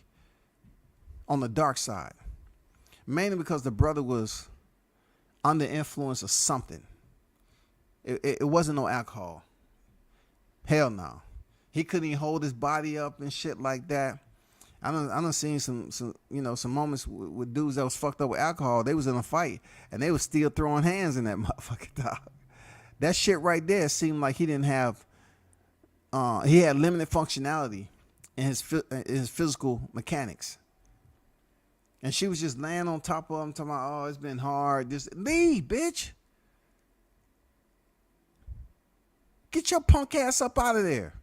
on the dark side. Mainly because the brother was under influence of something. It wasn't no alcohol. Hell no. He couldn't even hold his body up and shit like that. I done seen some moments with dudes that was fucked up with alcohol. They was in a fight and they was still throwing hands in that motherfucking dog. That shit right there seemed like he didn't have. He had limited functionality in his physical mechanics. And she was just laying on top of him, talking about, oh, it's been hard. Leave, bitch. Get your punk ass up out of there.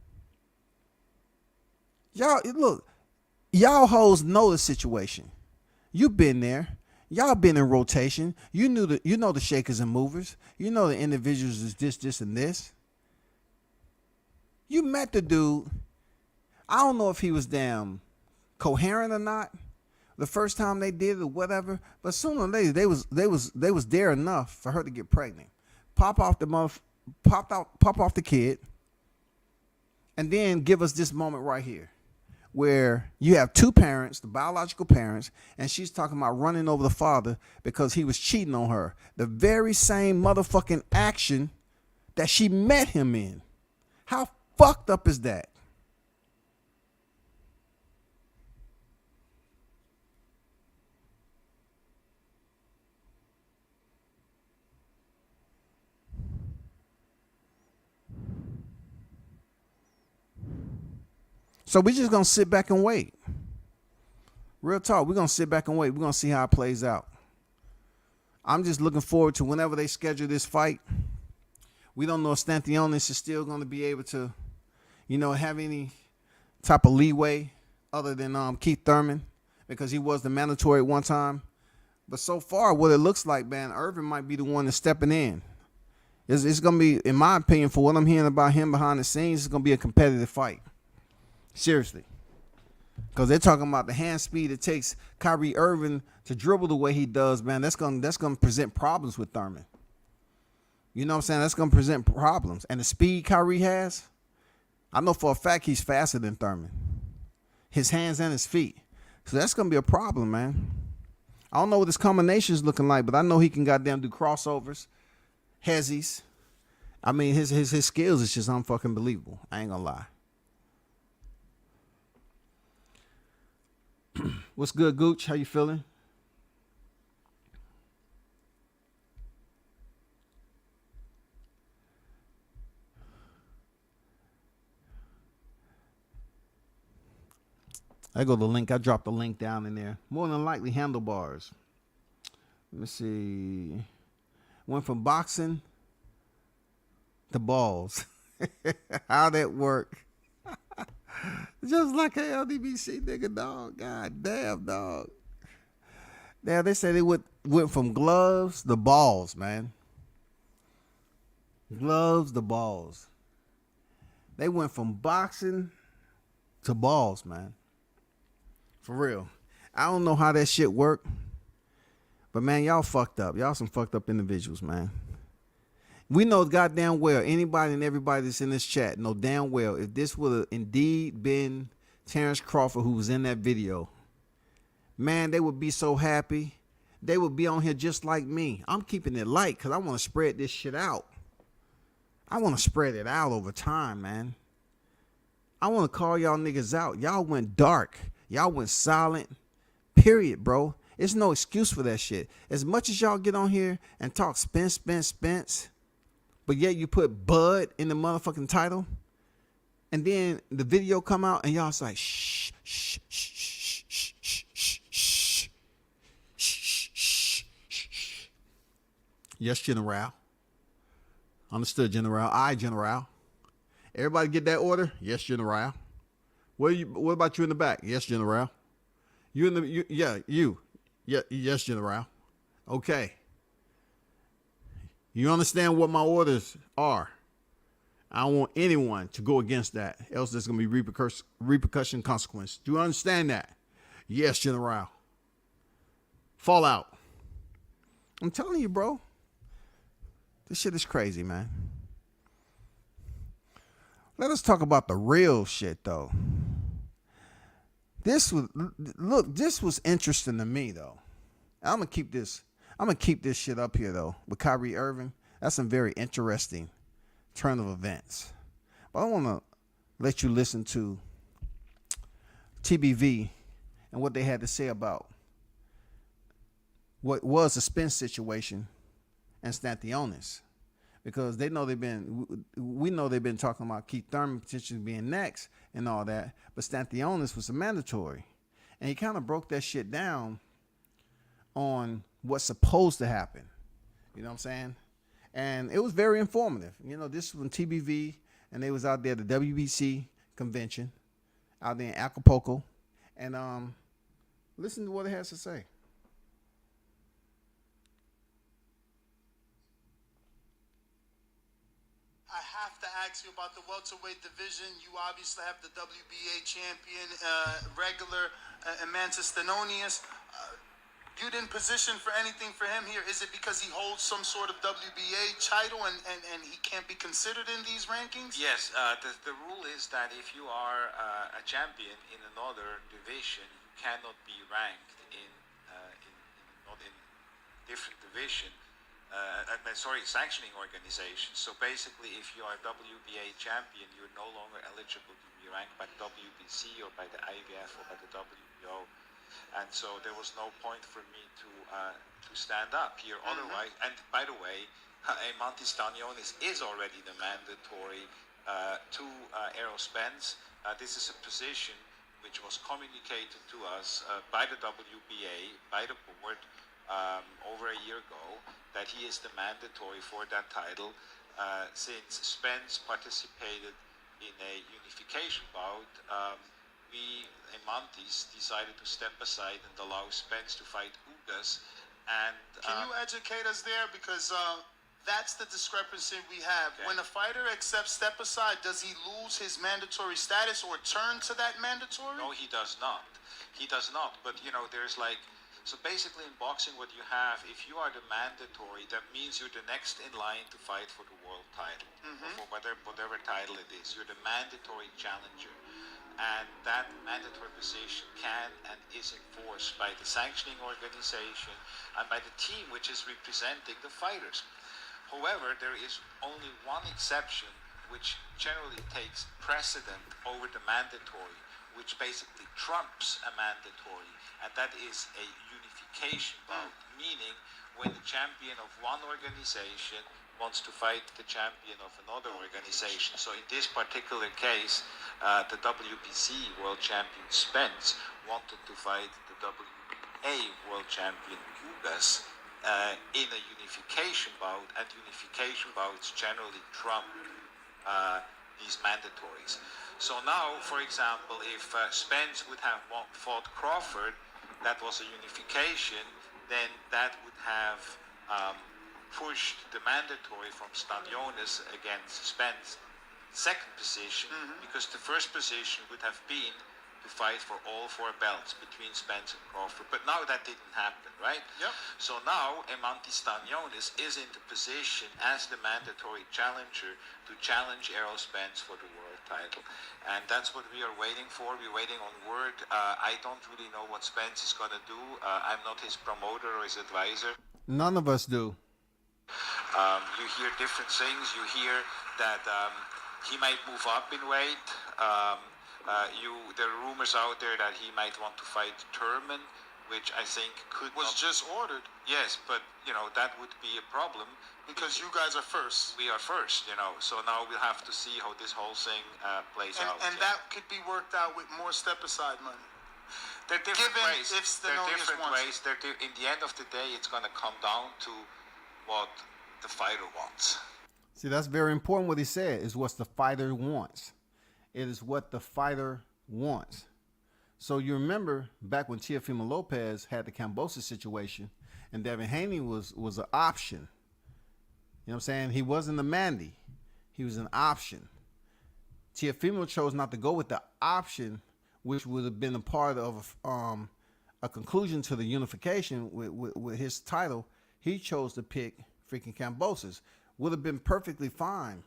Y'all hoes know the situation. You been there. Y'all been in rotation. You know the shakers and movers. You know the individuals is this, and this. You met the dude. I don't know if he was damn coherent or not the first time they did it or whatever, but sooner or later they was there enough for her to get pregnant. Pop off the kid, and then give us this moment right here where you have two parents, the biological parents, and she's talking about running over the father because he was cheating on her. The very same motherfucking action that she met him in. How fucked up is that? So we just going to sit back and wait. Real talk, we're going to sit back and wait. We're going to see how it plays out. I'm just looking forward to whenever they schedule this fight, We don't know if Stanthionis is still going to be able to, have any type of leeway other than Keith Thurman, because he was the mandatory at one time. But so far, what it looks like, man, Irving might be the one that's stepping in. It's going to be, in my opinion, for what I'm hearing about him behind the scenes, it's going to be a competitive fight. Seriously. Because they're talking about the hand speed it takes Kyrie Irving to dribble the way he does, man. That's going to present problems with Thurman. You know what I'm saying? That's going to present problems. And the speed Kyrie has, I know for a fact he's faster than Thurman. His hands and his feet. So that's going to be a problem, man. I don't know what his combination is looking like, but I know he can goddamn do crossovers, hezzies. I mean, his skills is just unfucking believable. I ain't going to lie. What's good, Gooch? How you feeling? I go to the link. I dropped the link down in there. More than likely handlebars. Let me see. Went from boxing to balls. How'd that work? Just like a LDBC nigga, dog. God damn, dog. Now they said they went from gloves to balls, man. Gloves to balls. They went from boxing to balls, man. For real. I don't know how that shit worked. But, man, y'all fucked up. Y'all some fucked up individuals, man. We know goddamn well, anybody and everybody that's in this chat know damn well, if this would have indeed been Terrence Crawford who was in that video, man, they would be so happy. They would be on here just like me. I'm keeping it light because I want to spread this shit out. I want to spread it out over time, man. I want to call y'all niggas out. Y'all went dark. Y'all went silent. Period, bro. There's no excuse for that shit. As much as y'all get on here and talk Spence, but yet you put Bud in the motherfucking title, and then the video come out and y'all's like, shh, shh, shh, shh, shh, shh, shh, shh, shh, shh, shh. Yes, General. Understood, General. Aye, General. Everybody get that order? Yes, General. What about you in the back? Yes, General. You in the you. Yeah, yes, General. Okay. You understand what my orders are. I don't want anyone to go against that. Else there's going to be repercussion consequence. Do you understand that? Yes, General. Fallout. I'm telling you, bro. This shit is crazy, man. Let us talk about the real shit, though. This was interesting to me, though. I'm gonna keep this shit up here, though, with Kyrie Irving. That's some very interesting turn of events. But I want to let you listen to TBV and what they had to say about what was the Spence situation and Stanthionis, because we know they've been talking about Keith Thurman potentially being next and all that, but Stanthionis was a mandatory, and he kind of broke that shit down on what's supposed to happen. You know what I'm saying? And it was very informative. You know, this was when TBV, and they was out there at the WBC convention out there in Acapulco, and listen to what it has to say. I have to ask you about the welterweight division. You obviously have the WBA champion, regular Emantis Thenonius. You didn't position for anything for him here. Is it because he holds some sort of WBA title and he can't be considered in these rankings? Yes, the rule is that if you are a champion in another division, you cannot be ranked in not in different division. Sanctioning organization. So basically, if you are a WBA champion, you're no longer eligible to be ranked by the WBC or by the IBF or by the WBO. And so there was no point for me to stand up here. Otherwise, and by the way, Emantis Thenonius is already the mandatory to Spence. This is a position which was communicated to us by the WBA, by the board, over a year ago, that he is the mandatory for that title. since Spence participated in a unification bout, we, Amantis, decided to step aside and allow Spence to fight Ugas. And Can you educate us there? Because that's the discrepancy we have. Okay. When a fighter accepts step aside, does he lose his mandatory status or turn to that mandatory? no, he does not. He does not. But there's like, so basically in boxing, what you have, if you are the mandatory, that means you're the next in line to fight for the world title, or for whatever title it is. You're the mandatory challenger. And that mandatory position can and is enforced by the sanctioning organization and by the team which is representing the fighters. However, there is only one exception which generally takes precedent over the mandatory, which basically trumps a mandatory, and that is a unification bout, meaning when the champion of one organization wants to fight the champion of another organization. So in this particular case, the WBC world champion Spence wanted to fight the WBA world champion Ugas in a unification bout, and unification bouts generally trump these mandatories. So now, for example, if Spence would have fought Crawford, that was a unification, then that would have pushed the mandatory from Stanionis against Spence second position, because the first position would have been to fight for all 4 belts between Spence and Crawford. But now that didn't happen, right? Yep. So now Emanti Stanionis is in the position as the mandatory challenger to challenge Errol Spence for the world title. And that's what we are waiting for. We're waiting on word. I don't really know what Spence is going to do. I'm not his promoter or his advisor. None of us do. You hear different things. You hear that he might move up in weight. There are rumors out there that he might want to fight Thurman, which I think Was just ordered yes, but that would be a problem because you guys are first. we are first. So now we'll have to see how this whole thing plays out. And that could be worked out with more step aside money. There are different given ways. if There are Stanionis different wants ways. In the end of the day, it's going to come down to what the fighter wants. See, that's very important what he said, is what the fighter wants. It is what the fighter wants. So you remember back when Teofimo Lopez had the Cambosa situation and Devin Haney was an option. You know what I'm saying? He wasn't a Mandy. He was an option. Teofimo chose not to go with the option, which would have been a part of a conclusion to the unification with his title. He chose to pick freaking Cambosis. Would have been perfectly fine.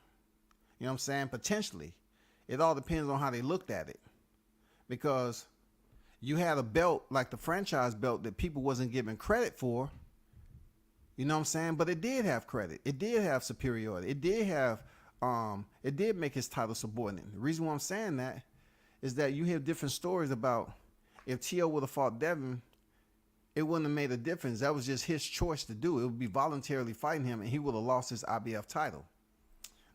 You know what I'm saying? Potentially. It all depends on how they looked at it. Because you had a belt like the franchise belt that people wasn't giving credit for. You know what I'm saying? But it did have credit. It did have superiority. It did have, it did make his title subordinate. The reason why I'm saying that is that you hear different stories about if T.O. would have fought Devin, it wouldn't have made a difference. That was just his choice to do. It would be voluntarily fighting him, and he would have lost his IBF title.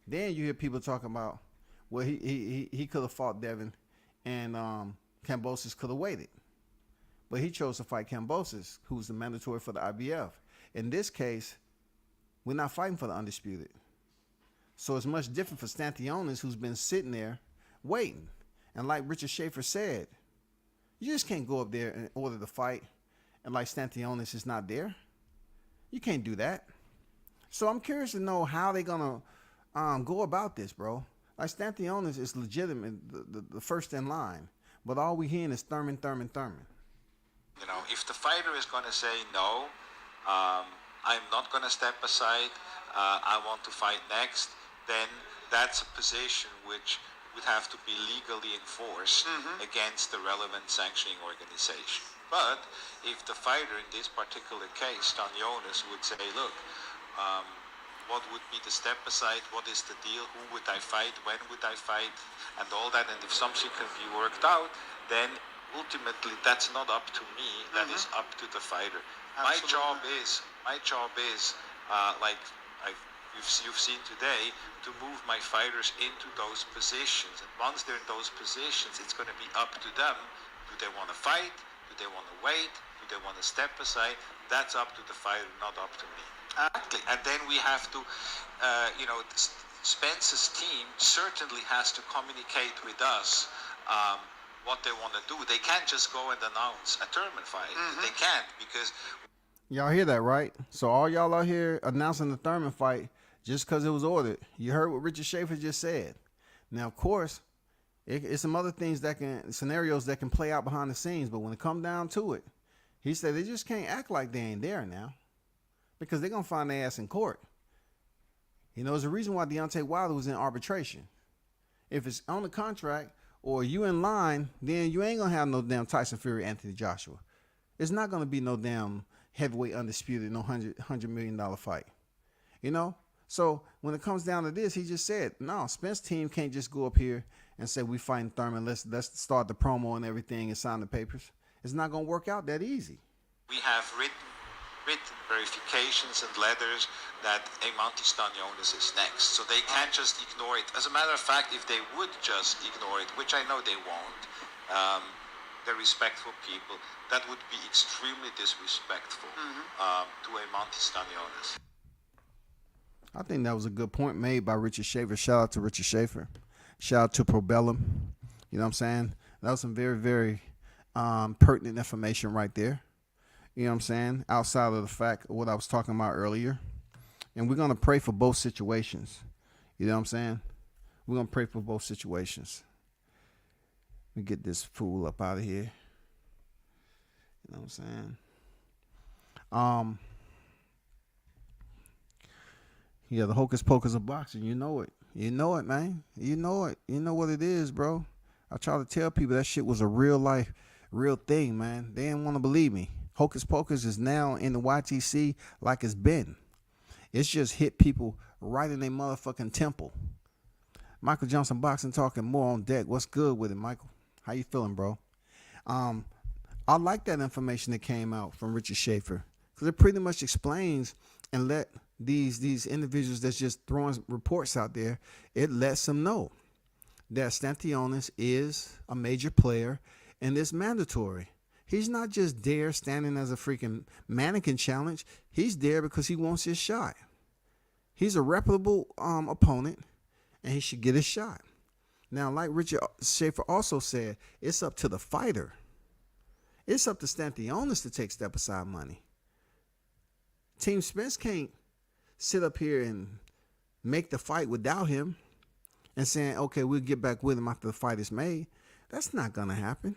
Then you hear people talking about, well, he could have fought Devin, and Cambosis could have waited. But he chose to fight Cambosis, who's the mandatory for the IBF. In this case, we're not fighting for the undisputed. So it's much different for Stanionis, who's been sitting there waiting. And like Richard Schaefer said, you just can't go up there and order the fight and like Stanionis is not there. You can't do that. So I'm curious to know how they're going to go about this, bro. Like Stanionis is legitimate, the first in line. But all we hearing is Thurman. If the fighter is going to say no, I'm not going to step aside, I want to fight next, then that's a position which would have to be legally enforced against the relevant sanctioning organization. But if the fighter in this particular case, Stanionis, would say, look, what would be the step aside, what is the deal, who would I fight, when would I fight, and all that, and if something can be worked out, then ultimately that's not up to me, that is up to the fighter. Absolutely. My job is like you've seen today, to move my fighters into those positions, and once they're in those positions, it's going to be up to them. Do they want to fight? Do they want to wait? Do they want to step aside? That's up to the fighter, not up to me. Exactly. And then we have to, Spence's team certainly has to communicate with us what they want to do. They can't just go and announce a Thurman fight. They can't, because Y'all hear that, right? So all y'all out here announcing the Thurman fight just because it was ordered. You heard what Richard Schaefer just said. Now, of course, it's some other things scenarios that can play out behind the scenes, but when it come down to it, he said they just can't act like they ain't there now, because they're gonna find their ass in court. There's a reason why Deontay Wilder was in arbitration. If it's on the contract or you in line, then you ain't gonna have no damn Tyson Fury, Anthony Joshua. It's not gonna be no damn heavyweight undisputed, no $100 million fight. So when it comes down to this, he just said, no, Spence team can't just go up here and say we fighting Thurman. Let's start the promo and everything and sign the papers. It's not gonna work out that easy. we have written verifications and letters that Eimantas Stanionis is next. So they can't just ignore it. As a matter of fact, if they would just ignore it, which I know they won't, they're respectful people, that would be extremely disrespectful to Eimantas Stanionis. I think that was a good point made by Richard Schaefer. Shout out to Richard Schaefer. Shout out to Probellum. You know what I'm saying? That was some very, very pertinent information right there. You know what I'm saying? Outside of the fact of what I was talking about earlier. And we're going to pray for both situations. You know what I'm saying? We're going to pray for both situations. Let me get this fool up out of here. You know what I'm saying? Yeah, the hocus pocus of boxing. You know it. You know it, man. You know it. You know what it is, bro. I try to tell people that shit was a real life, real thing, man. They didn't want to believe me. Hocus pocus is now in the YTC like it's been. It's just hit people right in their motherfucking temple. Michael Johnson Boxing talking more on deck. What's good with it, Michael? How you feeling, bro? I like that information that came out from Richard Schaefer, because it pretty much explains and let these individuals that's just throwing reports out there, it lets them know that Stanionis is a major player and it's mandatory. He's not just there standing as a freaking mannequin challenge. He's there because he wants his shot. He's a reputable opponent, and he should get his shot. Now, like Richard Schaefer also said, it's up to the fighter. It's up to Stanionis to take step-aside money. Team Spence can't sit up here and make the fight without him and saying, okay, we'll get back with him after the fight is made. That's not going to happen.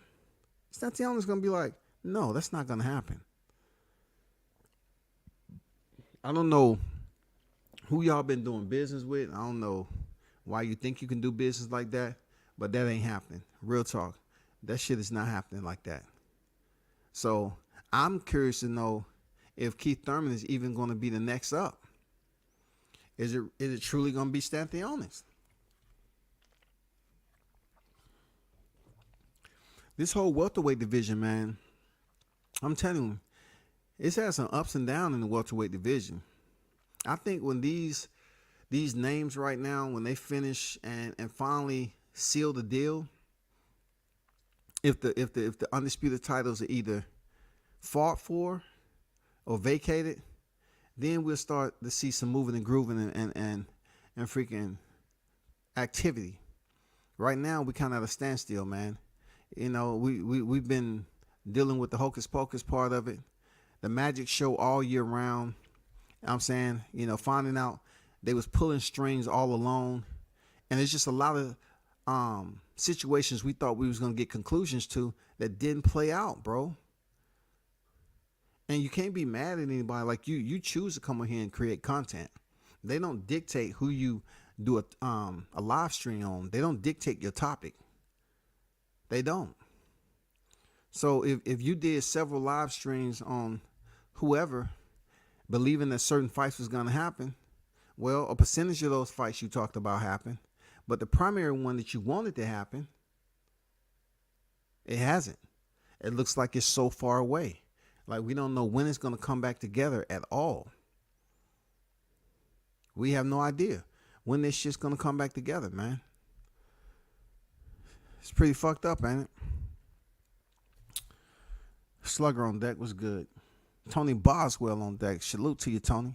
Stanionis is going to be like, no, that's not going to happen. I don't know who y'all been doing business with. I don't know why you think you can do business like that, but that ain't happening. Real talk. That shit is not happening like that. So I'm curious to know if Keith Thurman is even going to be the next up. Is it truly going to be Stanionis? This whole welterweight division, man, I'm telling you, it's had some ups and downs in the welterweight division. I think when these names right now, when they finish and finally seal the deal, if the undisputed titles are either fought for or vacated, then we'll start to see some moving and grooving and freaking activity. Right now, we kind of at a standstill, man. You know, we've been dealing with the hocus pocus part of it, the magic show all year round. I'm saying, you know, finding out they was pulling strings all along, and it's just a lot of situations we thought we was gonna get conclusions to that didn't play out, bro. And you can't be mad at anybody. Like you choose to come in here and create content. They don't dictate who you do a live stream on. They don't dictate your topic. They don't. So if you did several live streams on whoever, believing that certain fights was going to happen, well, a percentage of those fights you talked about happened. But the primary one that you wanted to happen, it hasn't. It looks like it's so far away. Like we don't know when it's going to come back together at all. We have no idea when this shit's going to come back together, man. It's pretty fucked up, ain't it? Slugger on deck was good. Tony Boswell on deck. Salute to you, Tony.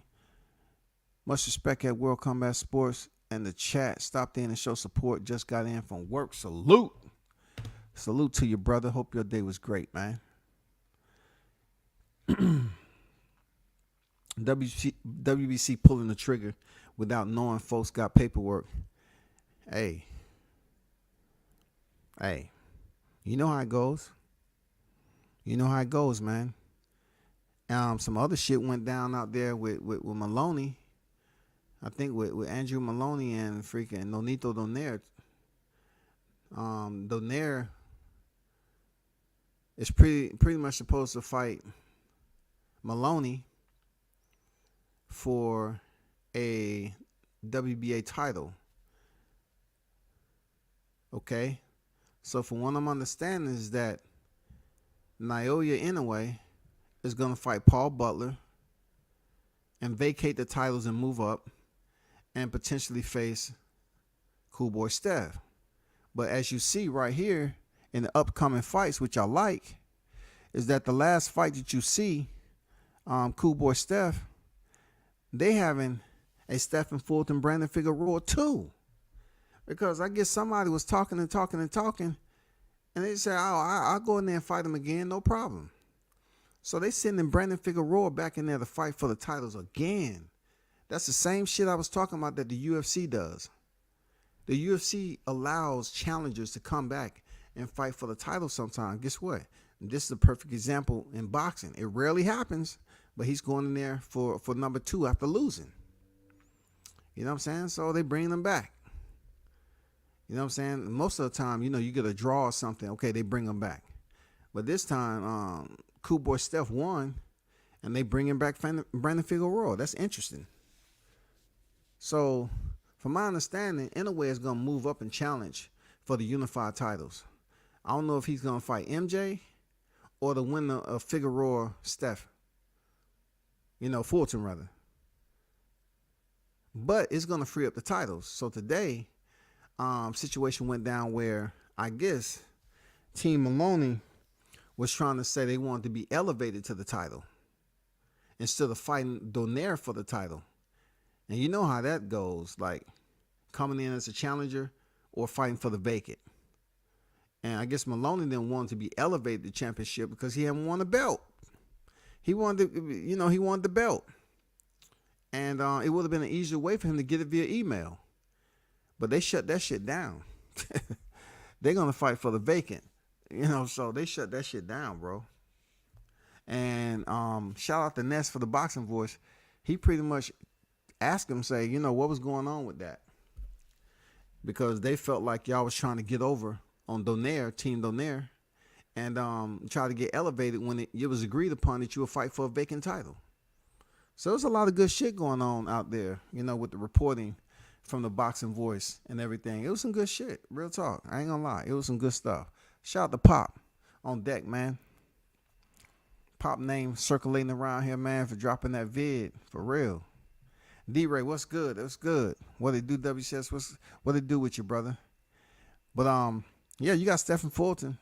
Much respect at World Combat Sports and the chat. Stopped in and show support. Just got in from work. Salute. Salute to your brother. Hope your day was great, man. WBC pulling the trigger without knowing folks got paperwork. Hey, you know how it goes. You know how it goes, man. Some other shit went down out there with Maloney. I think with Andrew Maloney and freaking Nonito Donaire. Donaire is pretty much supposed to fight Maloney for a WBA title. Okay? So from what I'm understanding is that Naoya Inoue is going to fight Paul Butler and vacate the titles and move up and potentially face Cool Boy Steph. But as you see right here in the upcoming fights, which I like, is that the last fight that you see, Cool Boy Steph, they having a Stephen Fulton, Brandon Figueroa too. Because I guess somebody was talking, and they said, I'll go in there and fight him again, no problem. So they sending Brandon Figueroa back in there to fight for the titles again. That's the same shit I was talking about that the UFC does. The UFC allows challengers to come back and fight for the title sometimes. Guess what? This is a perfect example in boxing. It rarely happens, but he's going in there for number 2 after losing. You know what I'm saying? So they bring him back. You know what I'm saying? Most of the time, you get a draw or something. Okay, they bring him back. But this time, Cool Boy Steph won, and they bring him back Brandon Figueroa. That's interesting. So, from my understanding, Inoue is going to move up and challenge for the unified titles. I don't know if he's going to fight MJ or the winner of Figueroa Steph. Fulton rather. But it's going to free up the titles. So today, situation went down where I guess Team Maloney was trying to say they wanted to be elevated to the title instead of fighting Donaire for the title. And you know how that goes, like coming in as a challenger or fighting for the vacant. And I guess Maloney didn't want to be elevated to championship because he hadn't won a belt. He wanted the belt. And it would have been an easier way for him to get it via email. But they shut that shit down. They're going to fight for the vacant. So they shut that shit down, bro. And shout out to Ness for the boxing voice. He pretty much asked him, say, what was going on with that? Because they felt like y'all was trying to get over on Donaire, Team Donaire, and try to get elevated when it was agreed upon that you would fight for a vacant title. So there's a lot of good shit going on out there, with the reporting from the boxing voice and everything. It was some good shit. Real talk. I ain't gonna lie. It was some good stuff. Shout out to Pop on deck, man. Pop name circulating around here, man, for dropping that vid. For real. D-Ray, what's good? That's good. What they do, WCS? What they do with you, brother? But yeah, you got Stephen Fulton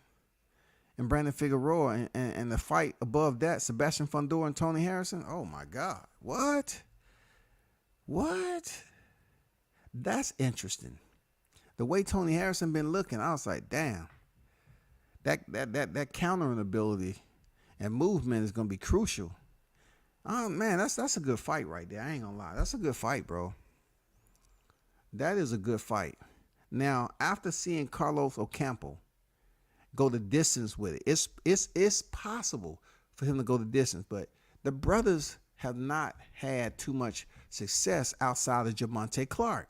and Brandon Figueroa, and the fight above that, Sebastian Fundora and Tony Harrison. Oh my God. What? That's interesting. The way Tony Harrison been looking, I was like, damn. That countering ability and movement is gonna be crucial. Oh man, that's a good fight right there. I ain't gonna lie. That's a good fight, bro. That is a good fight. Now, after seeing Carlos Ocampo go the distance with it, it's possible for him to go the distance, but the brothers have not had too much success outside of Javante Clark.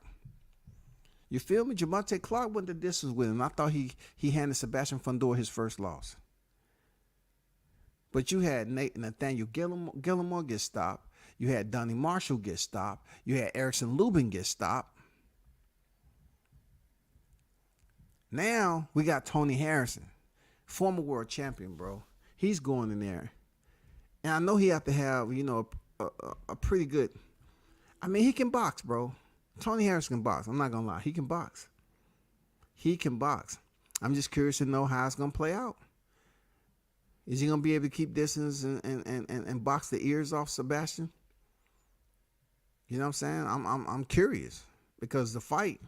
You feel me? Javante Clark went the distance with him. I thought he handed Sebastian Fundora his first loss. But you had Nathaniel Gilmore get stopped. You had Donnie Marshall get stopped. You had Erickson Lubin get stopped. Now we got Tony Harrison, former world champion, bro. He's going in there. And I know he have to have, a pretty good. I mean, he can box, bro. Tony Harrison can box. I'm not going to lie. He can box. I'm just curious to know how it's going to play out. Is he going to be able to keep distance and box the ears off Sebastian? You know what I'm saying? I'm curious because the fight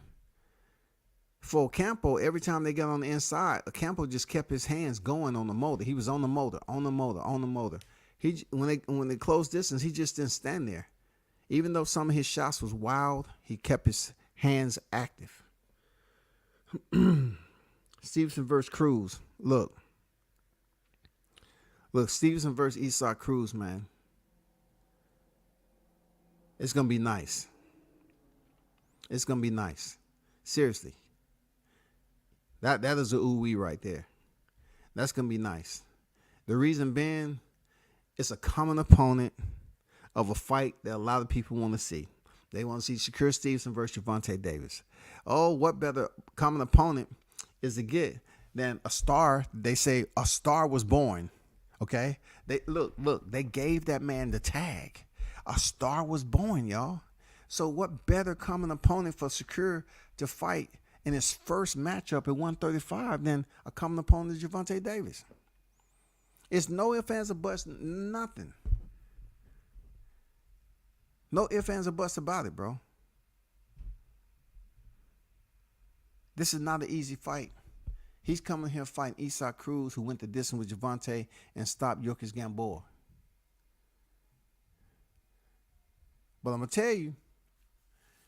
for Ocampo, every time they got on the inside, Ocampo just kept his hands going on the motor. He was on the motor, on the motor, on the motor. When they closed distance, he just didn't stand there. Even though some of his shots was wild, he kept his hands active. Stevenson versus Cruz. Look, Stevenson versus Isaac Cruz, man. It's gonna be nice. It's gonna be nice. Seriously. That is a ooh-wee right there. That's gonna be nice. The reason being, it's a common opponent of a fight that a lot of people want to see. They want to see Shakur Stevenson versus Gervonta Davis. Oh, what better common opponent is to get than a star? They say a star was born. Okay? They they gave that man the tag. A star was born, y'all. So what better common opponent for Shakur to fight in his first matchup at 135 than a common opponent of Gervonta Davis? It's no ifs, ands, or buts, nothing. No ifs, ands, or buts about it, bro. This is not an easy fight. He's coming here fighting Isaac Cruz, who went the distance with Gervonta and stopped Yurkis Gamboa. But I'm going to tell you,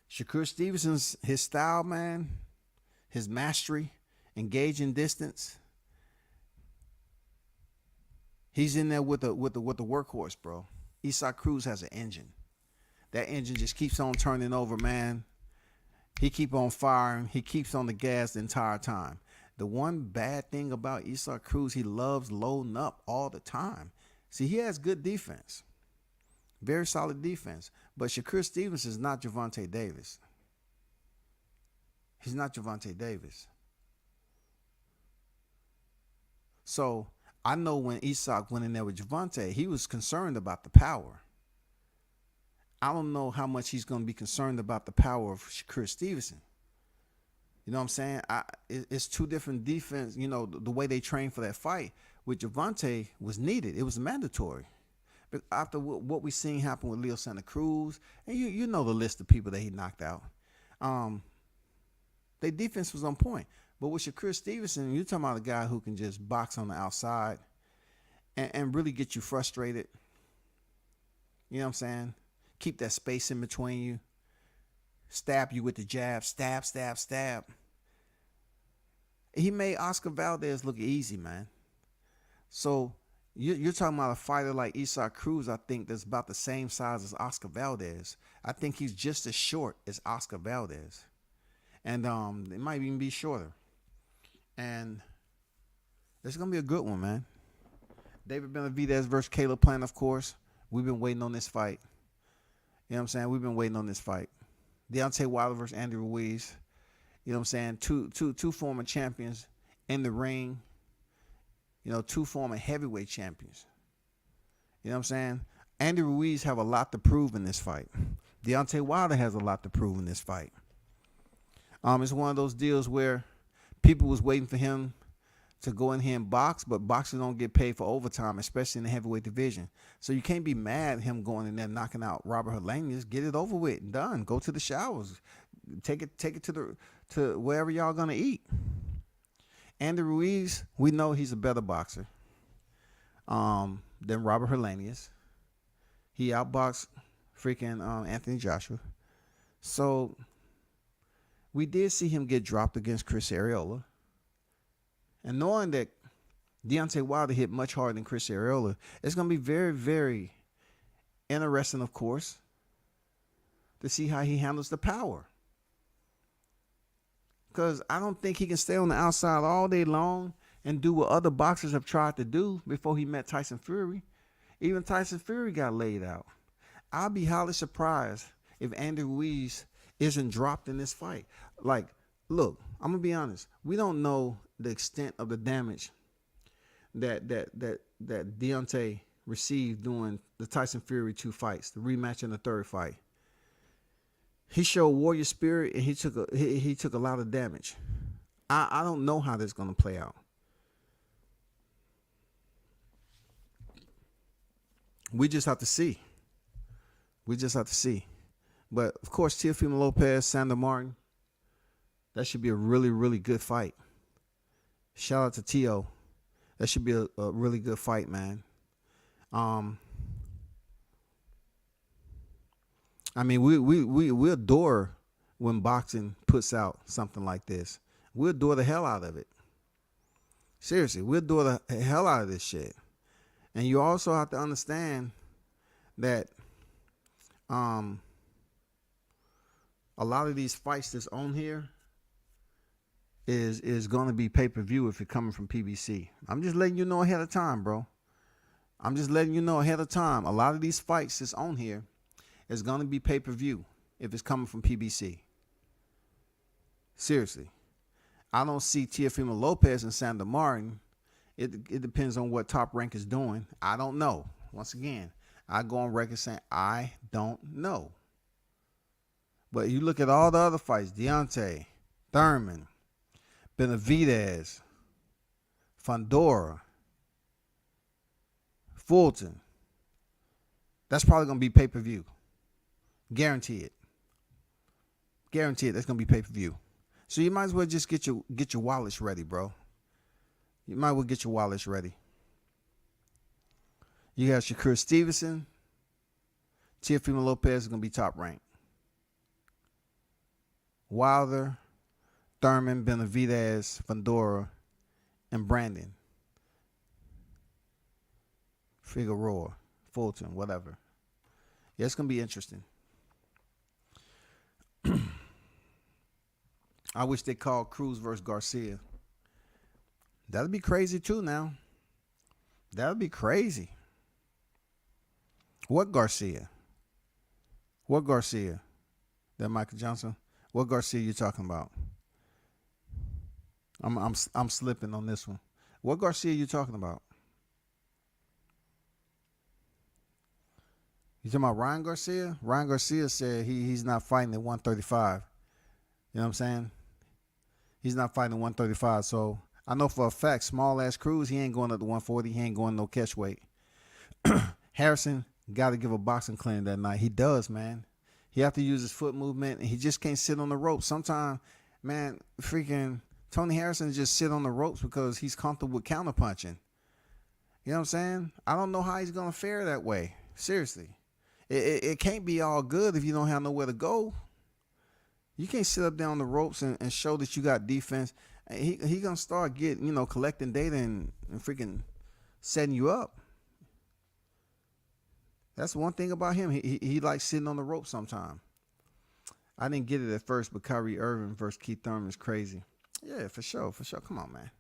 Shakur Stevenson's, his style, man, his mastery, engaging distance, he's in there with the workhorse, bro. Isaac Cruz has an engine. That engine just keeps on turning over, man. He keep on firing. He keeps on the gas the entire time. The one bad thing about Isaac Cruz, he loves loading up all the time. See, he has good defense. Very solid defense. But Shakur Stevenson is not Gervonta Davis. He's not Gervonta Davis. So I know when Isaac went in there with Gervonta, he was concerned about the power. I don't know how much he's going to be concerned about the power of Shakur Stevenson. You know what I'm saying? It's two different defense. You know, the way they trained for that fight with Gervonta was needed. It was mandatory. But after what we seen happen with Leo Santa Cruz, and you know the list of people that he knocked out, their defense was on point. But with Shakur Stevenson, you're talking about a guy who can just box on the outside and really get you frustrated. You know what I'm saying? Keep that space in between you. Stab you with the jab. Stab, stab, stab. He made Oscar Valdez look easy, man. So you're talking about a fighter like Isaac Cruz, I think, that's about the same size as Oscar Valdez. I think he's just as short as Oscar Valdez. And it might even be shorter. And it's going to be a good one, man. David Benavidez versus Caleb Plant, of course. We've been waiting on this fight. You know what I'm saying? We've been waiting on this fight. Deontay Wilder versus Andy Ruiz. You know what I'm saying? Two former champions in the ring. You know, two former heavyweight champions. You know what I'm saying? Andy Ruiz have a lot to prove in this fight. Deontay Wilder has a lot to prove in this fight. It's one of those deals where people was waiting for him to go in here and box, but boxers don't get paid for overtime, especially in the heavyweight division. So you can't be mad at him going in there knocking out Robert Helenius. Get it over with and done. Go to the showers. Take it to wherever y'all gonna eat. Andy Ruiz, we know he's a better boxer than Robert Helenius. He outboxed freaking Anthony Joshua. So we did see him get dropped against Chris Arreola. And knowing that Deontay Wilder hit much harder than Chris Arreola, it's going to be very, very interesting, of course, to see how he handles the power. Because I don't think he can stay on the outside all day long and do what other boxers have tried to do before he met Tyson Fury. Even Tyson Fury got laid out. I'll be highly surprised if Andy Ruiz isn't dropped in this fight. Like, look, I'm going to be honest. We don't know the extent of the damage that Deontay received during the Tyson Fury 2 fights, the rematch and the third fight. He showed warrior spirit and he took a lot of damage. I don't know how this is going to play out. We just have to see. But of course, Teofimo Lopez, Sandor Martin, that should be a really, really good fight. Shout out to Tio. That should be a really good fight, man. I mean, we adore when boxing puts out something like this. We adore the hell out of it. Seriously, we adore the hell out of this shit. And you also have to understand that a lot of these fights that's on here is going to be pay-per-view if you're coming from PBC. I'm just letting you know ahead of time, bro. I'm just letting you know ahead of time. A lot of these fights that's on here is going to be pay-per-view if it's coming from PBC. Seriously. I don't see Teofimo Lopez and Sandor Martin. It depends on what Top Rank is doing. I don't know. Once again, I go on record saying I don't know. But you look at all the other fights, Deontay, Thurman, Benavidez, Fundora, Fulton. That's probably going to be pay-per-view. Guarantee it. Guarantee it. That's going to be pay-per-view. So you might as well just get your wallets ready, bro. You might as well get your wallets ready. You have Shakur Stevenson. Teofimo Lopez is going to be Top Rank. Wilder, Thurman, Benavidez, Fundora, and Brandon. Figueroa, Fulton, whatever. Yeah, it's going to be interesting. I wish they called Cruz versus Garcia. That'd be crazy too now. That'd be crazy. What Garcia? What Garcia? That Michael Johnson? What Garcia you talking about? I'm slipping on this one. What Garcia you talking about? You talking about Ryan Garcia? Ryan Garcia said he's not fighting at 135. You know what I'm saying? He's not fighting at 135. So I know for a fact, small ass Cruz, he ain't going up to 140. He ain't going no catch weight. Harrison got to give a boxing clinic that night. He does, man. He have to use his foot movement, and he just can't sit on the ropes. Sometimes, man, freaking Tony Harrison just sit on the ropes because he's comfortable with counterpunching. You know what I'm saying? I don't know how he's going to fare that way. Seriously. It can't be all good if you don't have nowhere to go. You can't sit up there on the ropes and show that you got defense. He going to start collecting data and freaking setting you up. That's one thing about him. He likes sitting on the rope sometime. I didn't get it at first, but Kyrie Irving versus Keith Thurman is crazy. Yeah, for sure. Come on, man.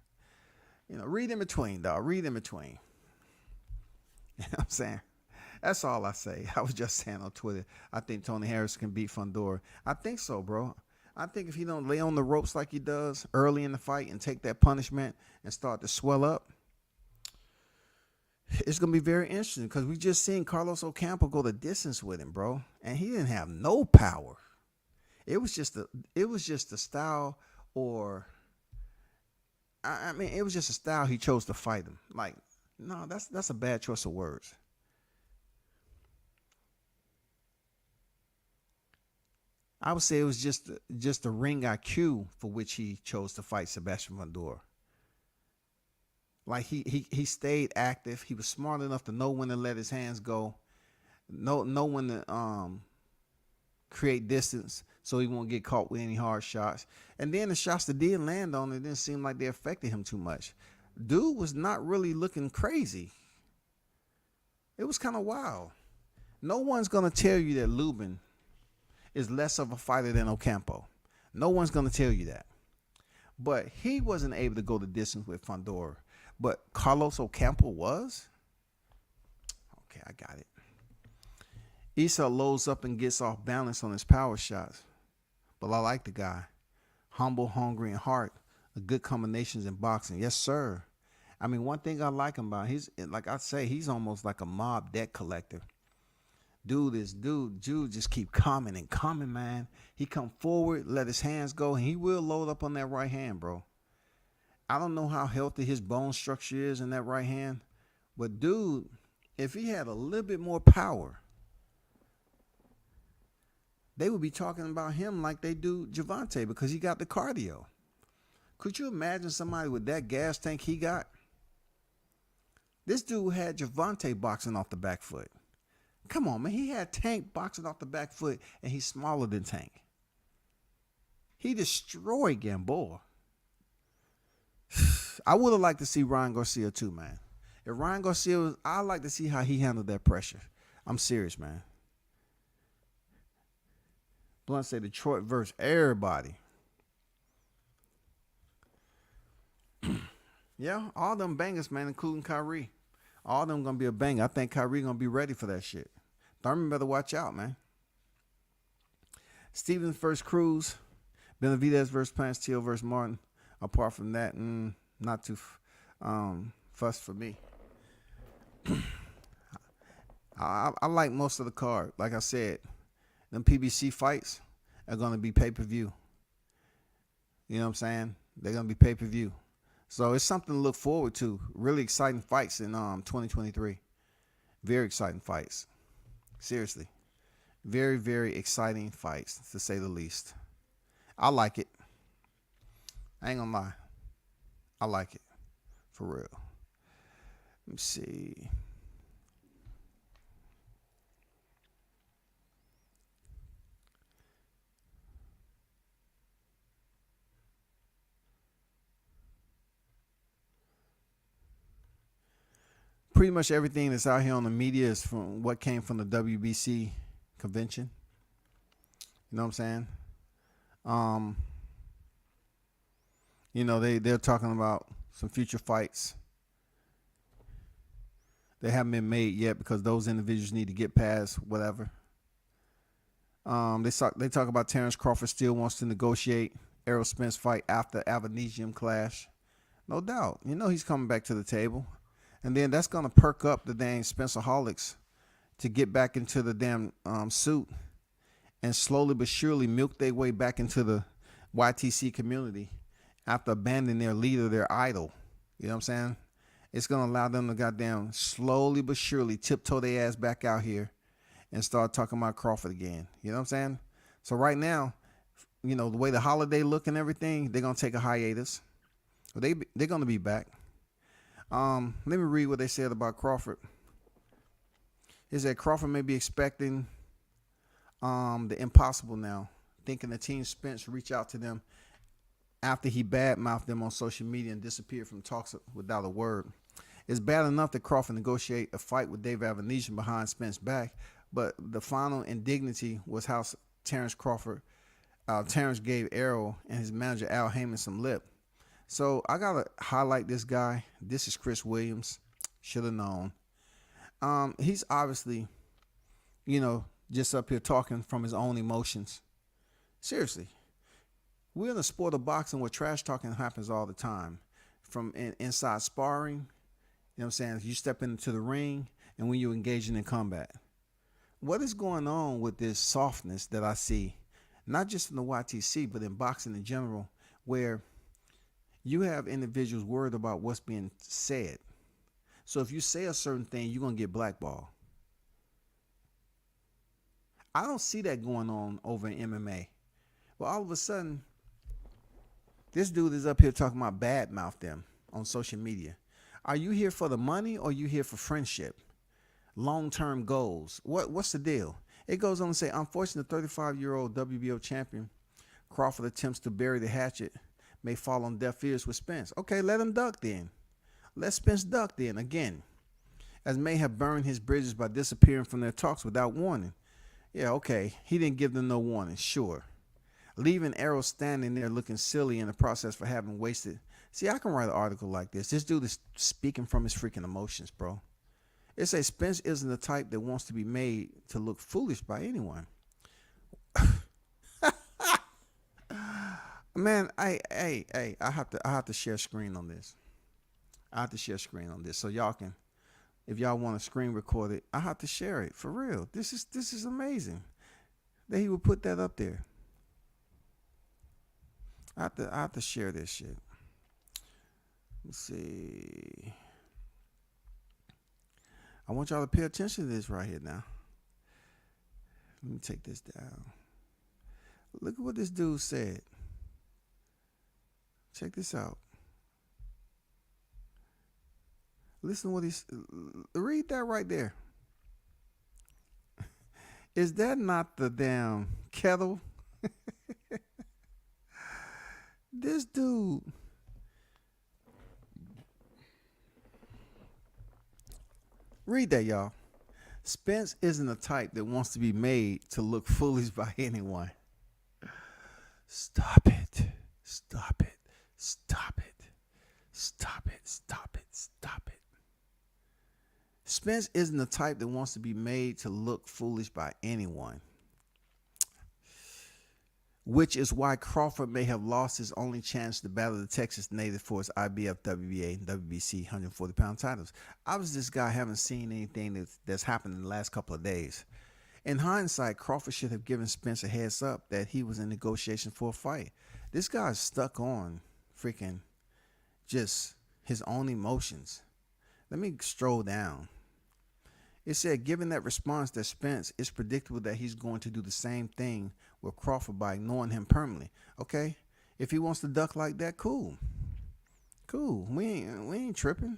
Read in between, dog. Read in between. You know what I'm saying? That's all I say. I was just saying on Twitter, I think Tony Harris can beat Fundora. I think so, bro. I think if he don't lay on the ropes like he does early in the fight and take that punishment and start to swell up, it's going to be very interesting because we just seen Carlos Ocampo go the distance with him, bro. And he didn't have no power. It was just a style, or I mean, it was just a style he chose to fight him. Like, no, that's a bad choice of words. I would say it was just the ring IQ for which he chose to fight Sebastian Fundora. Like he stayed active. He was smart enough to know when to let his hands go, know when to create distance so he won't get caught with any hard shots. And then the shots that did land on it didn't seem like they affected him too much. Dude was not really looking crazy. It was kind of wild. No one's gonna tell you that Lubin is less of a fighter than Ocampo. No one's going to tell you that. But he wasn't able to go the distance with Fundora. But Carlos Ocampo was? Okay, I got it. Issa loads up and gets off balance on his power shots. But I like the guy. Humble, hungry, and heart. Good combinations in boxing. Yes, sir. I mean, one thing I like him about, he's almost like a mob debt collector. Dude just keep coming and coming, man. He come forward, let his hands go, and he will load up on that right hand, bro. I don't know how healthy his bone structure is in that right hand, but dude, if he had a little bit more power, they would be talking about him like they do Javante because he got the cardio. Could you imagine somebody with that gas tank he got? This dude had Javante boxing off the back foot. Come on, man. He had Tank boxing off the back foot, and he's smaller than Tank. He destroyed Gamboa. I would have liked to see Ryan Garcia too, man. If Ryan Garcia was, I'd like to see how he handled that pressure. I'm serious, man. Blunt say Detroit versus everybody. Yeah, all them bangers, man, including Kyrie. All them gonna be a banger. I think Kyrie gonna be ready for that shit. Thurman better watch out, man. Stevens versus Cruz. Benavidez versus Plansteel versus Martin. Apart from that, not too fuss for me. I like most of the card. Like I said, them PBC fights are gonna be pay-per-view. You know what I'm saying? They're gonna be pay-per-view. So it's something to look forward to. Really exciting fights in 2023. Very exciting fights. Seriously. Very, very exciting fights, to say the least. I like it. I ain't gonna lie. I like it. For real. Let me see. Pretty much everything that's out here on the media is from what came from the WBC convention. You know what I'm saying? You know, they're talking about some future fights. They haven't been made yet because those individuals need to get past whatever. They talk about Terrence Crawford still wants to negotiate Errol Spence fight after Avanesium clash. No doubt. You know he's coming back to the table. And then that's going to perk up the dang Spencerholics to get back into the damn suit and slowly but surely milk their way back into the YTC community after abandoning their leader, their idol. You know what I'm saying? It's going to allow them to goddamn slowly but surely tiptoe their ass back out here and start talking about Crawford again. You know what I'm saying? So right now, you know, the way the holiday look and everything, they're going to take a hiatus. They're going to be back. Let me read what they said about Crawford. It said Crawford may be expecting the impossible now, thinking the team Spence reach out to them after he badmouthed them on social media and disappeared from talks without a word. It's bad enough that Crawford negotiate a fight with Dave Avanesian behind Spence's back, but the final indignity was how Terrence gave Errol and his manager Al Heyman some lip. So I gotta highlight this guy. This is Chris Williams. Should have known. He's obviously, you know, just up here talking from his own emotions. Seriously. We're in the sport of boxing where trash talking happens all the time. From inside sparring, you know what I'm saying? You step into the ring and when you're engaging in combat. What is going on with this softness that I see, not just in the YTC, but in boxing in general, where you have individuals worried about what's being said. So if you say a certain thing, you're going to get blackballed. I don't see that going on over in MMA. Well, all of a sudden, this dude is up here talking about badmouth them on social media. Are you here for the money or are you here for friendship? Long-term goals. What's the deal? It goes on to say, unfortunately, the 35-year-old WBO champion Crawford attempts to bury the hatchet may fall on deaf ears with Spence. Okay, let him duck then. Let Spence duck then again, as may have burned his bridges by disappearing from their talks without warning. Yeah, okay, he didn't give them no warning, sure. Leaving Errol standing there looking silly in the process for having wasted. See, I can write an article like this. This dude is speaking from his freaking emotions, bro. It says Spence isn't the type that wants to be made to look foolish by anyone. Man, I have to share screen on this. I have to share screen on this so y'all can, if y'all want to screen record it, I have to share it for real. This is amazing that he would put that up there. I have to share this shit. Let's see. I want y'all to pay attention to this right here now. Let me take this down. Look at what this dude said. Check this out. Listen to what he's. Read that right there. Is that not the damn kettle? This dude. Read that, y'all. Spence isn't the type that wants to be made to look foolish by anyone. Stop it. Stop it. Stop it. Stop it. Stop it. Stop it. Spence isn't the type that wants to be made to look foolish by anyone. Which is why Crawford may have lost his only chance to battle the Texas native for his IBF, WBA, and WBC 140-pound titles. Obviously, this guy haven't seen anything that's happened in the last couple of days. In hindsight, Crawford should have given Spence a heads up that he was in negotiation for a fight. This guy's stuck on freaking just his own emotions. Let me stroll down. It said, given that response that Spence, it's predictable that he's going to do the same thing with Crawford by ignoring him permanently. Okay, if he wants to duck like that, cool. Cool. We ain't tripping.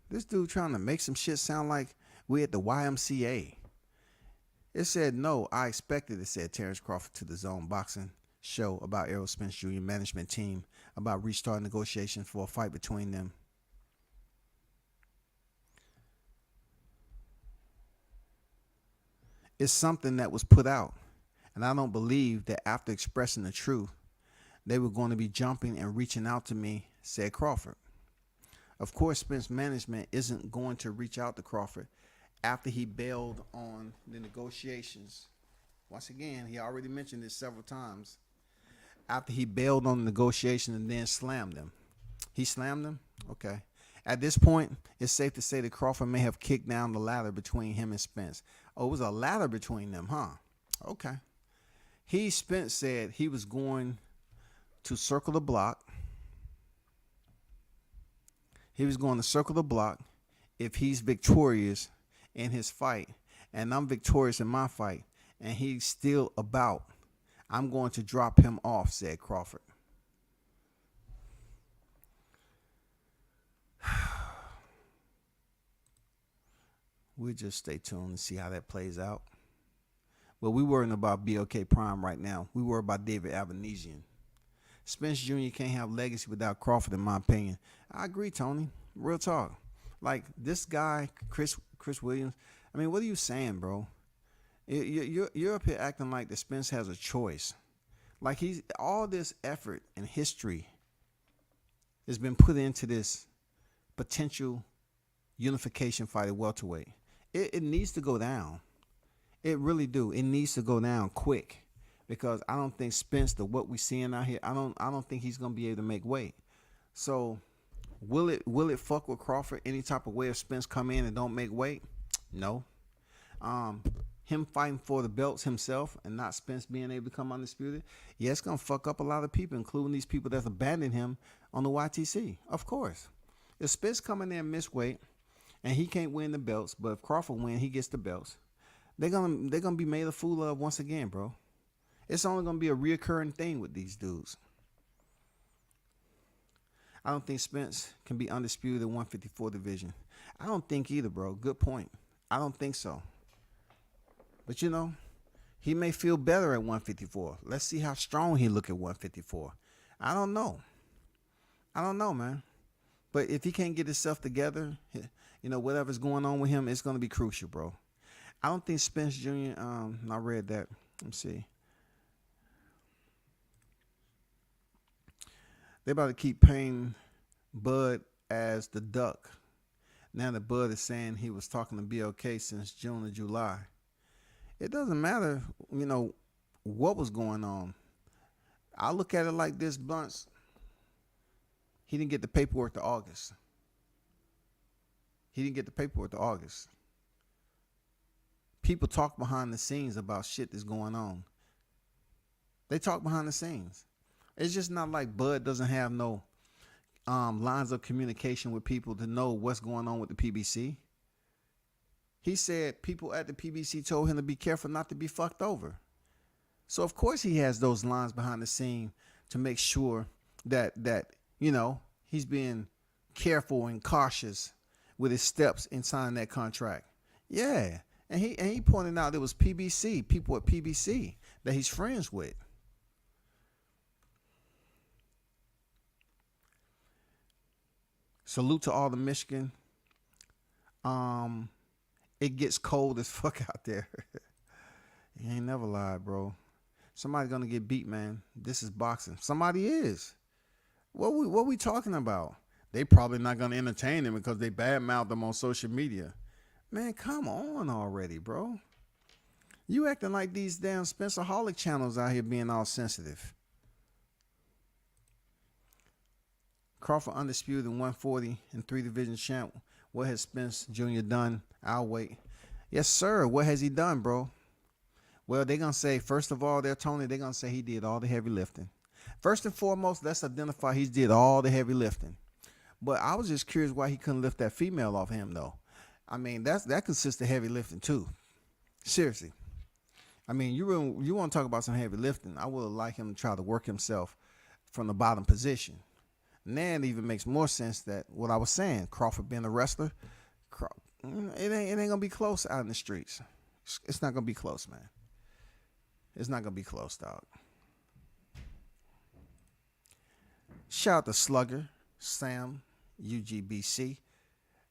This dude trying to make some shit sound like we at the YMCA. It said, no, I expected it, said Terrence Crawford to the Zone Boxing show about Errol Spence Jr. management team about restarting negotiations for a fight between them. It's something that was put out, and I don't believe that after expressing the truth, they were going to be jumping and reaching out to me, said Crawford. Of course, Spence management isn't going to reach out to Crawford after he bailed on the negotiations. Once again, he already mentioned this several times. After he bailed on the negotiation and then slammed them. He slammed them? Okay. At this point, it's safe to say that Crawford may have kicked down the ladder between him and Spence. Oh, it was a ladder between them, huh? Okay. Spence said he was going to circle the block. He was going to circle the block if he's victorious in his fight, and I'm victorious in my fight, and he's still about, I'm going to drop him off, said Crawford. We'll just stay tuned and see how that plays out. But we worrying about BLK Prime right now. We worry about David Avanesian. Spence Jr. can't have legacy without Crawford, in my opinion. I agree, Tony. Real talk. Like this guy, Chris Williams. I mean, what are you saying, bro? You're up here acting like the Spence has a choice. Like he's all this effort and history has been put into this potential unification fight at welterweight. It needs to go down. It really do. It needs to go down quick, because I don't think Spence, what we seeing out here, I don't think he's gonna be able to make weight. So will it fuck with Crawford any type of way if Spence come in and don't make weight? No. Him fighting for the belts himself and not Spence being able to come undisputed, yeah, it's gonna fuck up a lot of people, including these people that's abandoned him on the YTC. Of course. If Spence come in there and miss weight and he can't win the belts, but if Crawford win, he gets the belts, they're gonna be made a fool of once again, bro. It's only gonna be a reoccurring thing with these dudes. I don't think Spence can be undisputed in 154 division. I don't think either, bro. Good point. I don't think so. But you know, he may feel better at 154. Let's see how strong he look at 154. I don't know. Man. But if he can't get himself together, you know, whatever's going on with him, it's going to be crucial, bro. I don't think Spence Jr., I read that. Let me see. They about to keep paying Bud as the duck. Now that Bud is saying he was talking to BLK since June or July. It doesn't matter, you know, what was going on. I look at it like this, Blunts. He didn't get the paperwork to August. People talk behind the scenes about shit that's going on. They talk behind the scenes. It's just not like Bud doesn't have no lines of communication with people to know what's going on with the PBC. He said people at the PBC told him to be careful not to be fucked over. So of course he has those lines behind the scene to make sure that he's being careful and cautious with his steps in signing that contract. Yeah. And he pointed out it was PBC, people at PBC that he's friends with. Salute to all the Michigan. It gets cold as fuck out there. You ain't never lied, bro. Somebody's gonna get beat, man. This is boxing. Somebody is. What we talking about? They probably not gonna entertain him because they badmouth them on social media. Man, come on already, bro. You acting like these damn Spencerholic channels out here being all sensitive. Crawford undisputed 140 and 3 division champ. What has Spence Jr. done? I'll wait. Yes, sir. What has he done, bro? Well, they're going to say, first of all, they're going to say he did all the heavy lifting. First and foremost, let's identify he did all the heavy lifting. But I was just curious why he couldn't lift that female off him, though. I mean, that consists of heavy lifting, too. Seriously. I mean, you want to talk about some heavy lifting, I would like him to try to work himself from the bottom position. And then it even makes more sense that what I was saying, Crawford being a wrestler, it ain't going to be close out in the streets. It's not going to be close, man. It's not going to be close, dog. Shout out to Slugger, Sam, UGBC,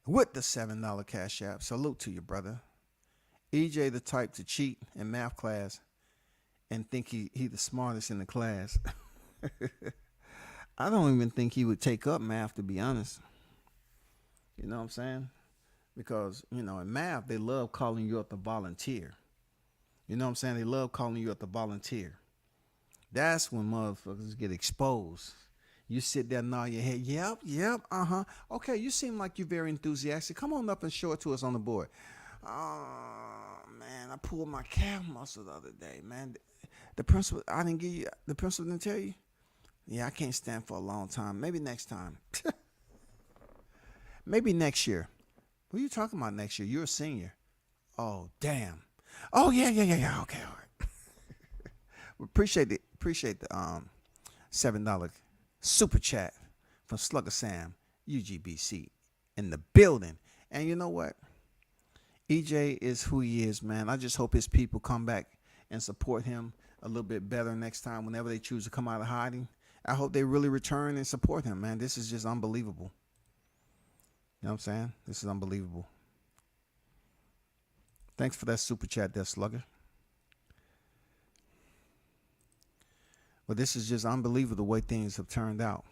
with the $7 cash app. Salute to you, brother. EJ the type to cheat in math class and think he the smartest in the class. I don't even think he would take up math, to be honest. You know what I'm saying? Because, in math, they love calling you up to volunteer. You know what I'm saying? They love calling you up to volunteer. That's when motherfuckers get exposed. You sit there and nod your head. Yep, uh-huh. Okay, you seem like you're very enthusiastic. Come on up and show it to us on the board. Oh, man, I pulled my calf muscle the other day, man. The principal didn't tell you? Yeah, I can't stand for a long time. Maybe next time. Maybe next year. What are you talking about next year? You're a senior. Oh, damn. Oh, yeah. Okay, all right. We appreciate the $7 super chat from Slugger Sam, UGBC, in the building. And you know what? EJ is who he is, man. I just hope his people come back and support him a little bit better next time whenever they choose to come out of hiding. I hope they really return and support him, man. This is just unbelievable. You know what I'm saying? This is unbelievable. Thanks for that super chat there, Slugger. But this is just unbelievable the way things have turned out.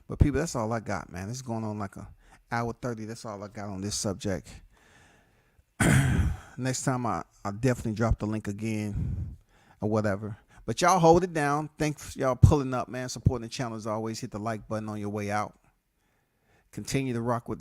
But people, that's all I got, man. This is going on like an hour 30. That's all I got on this subject. Next time I'll definitely drop the link again or whatever. But y'all hold it down. Thanks for y'all pulling up, man. Supporting the channel as always. Hit the like button on your way out. Continue to rock with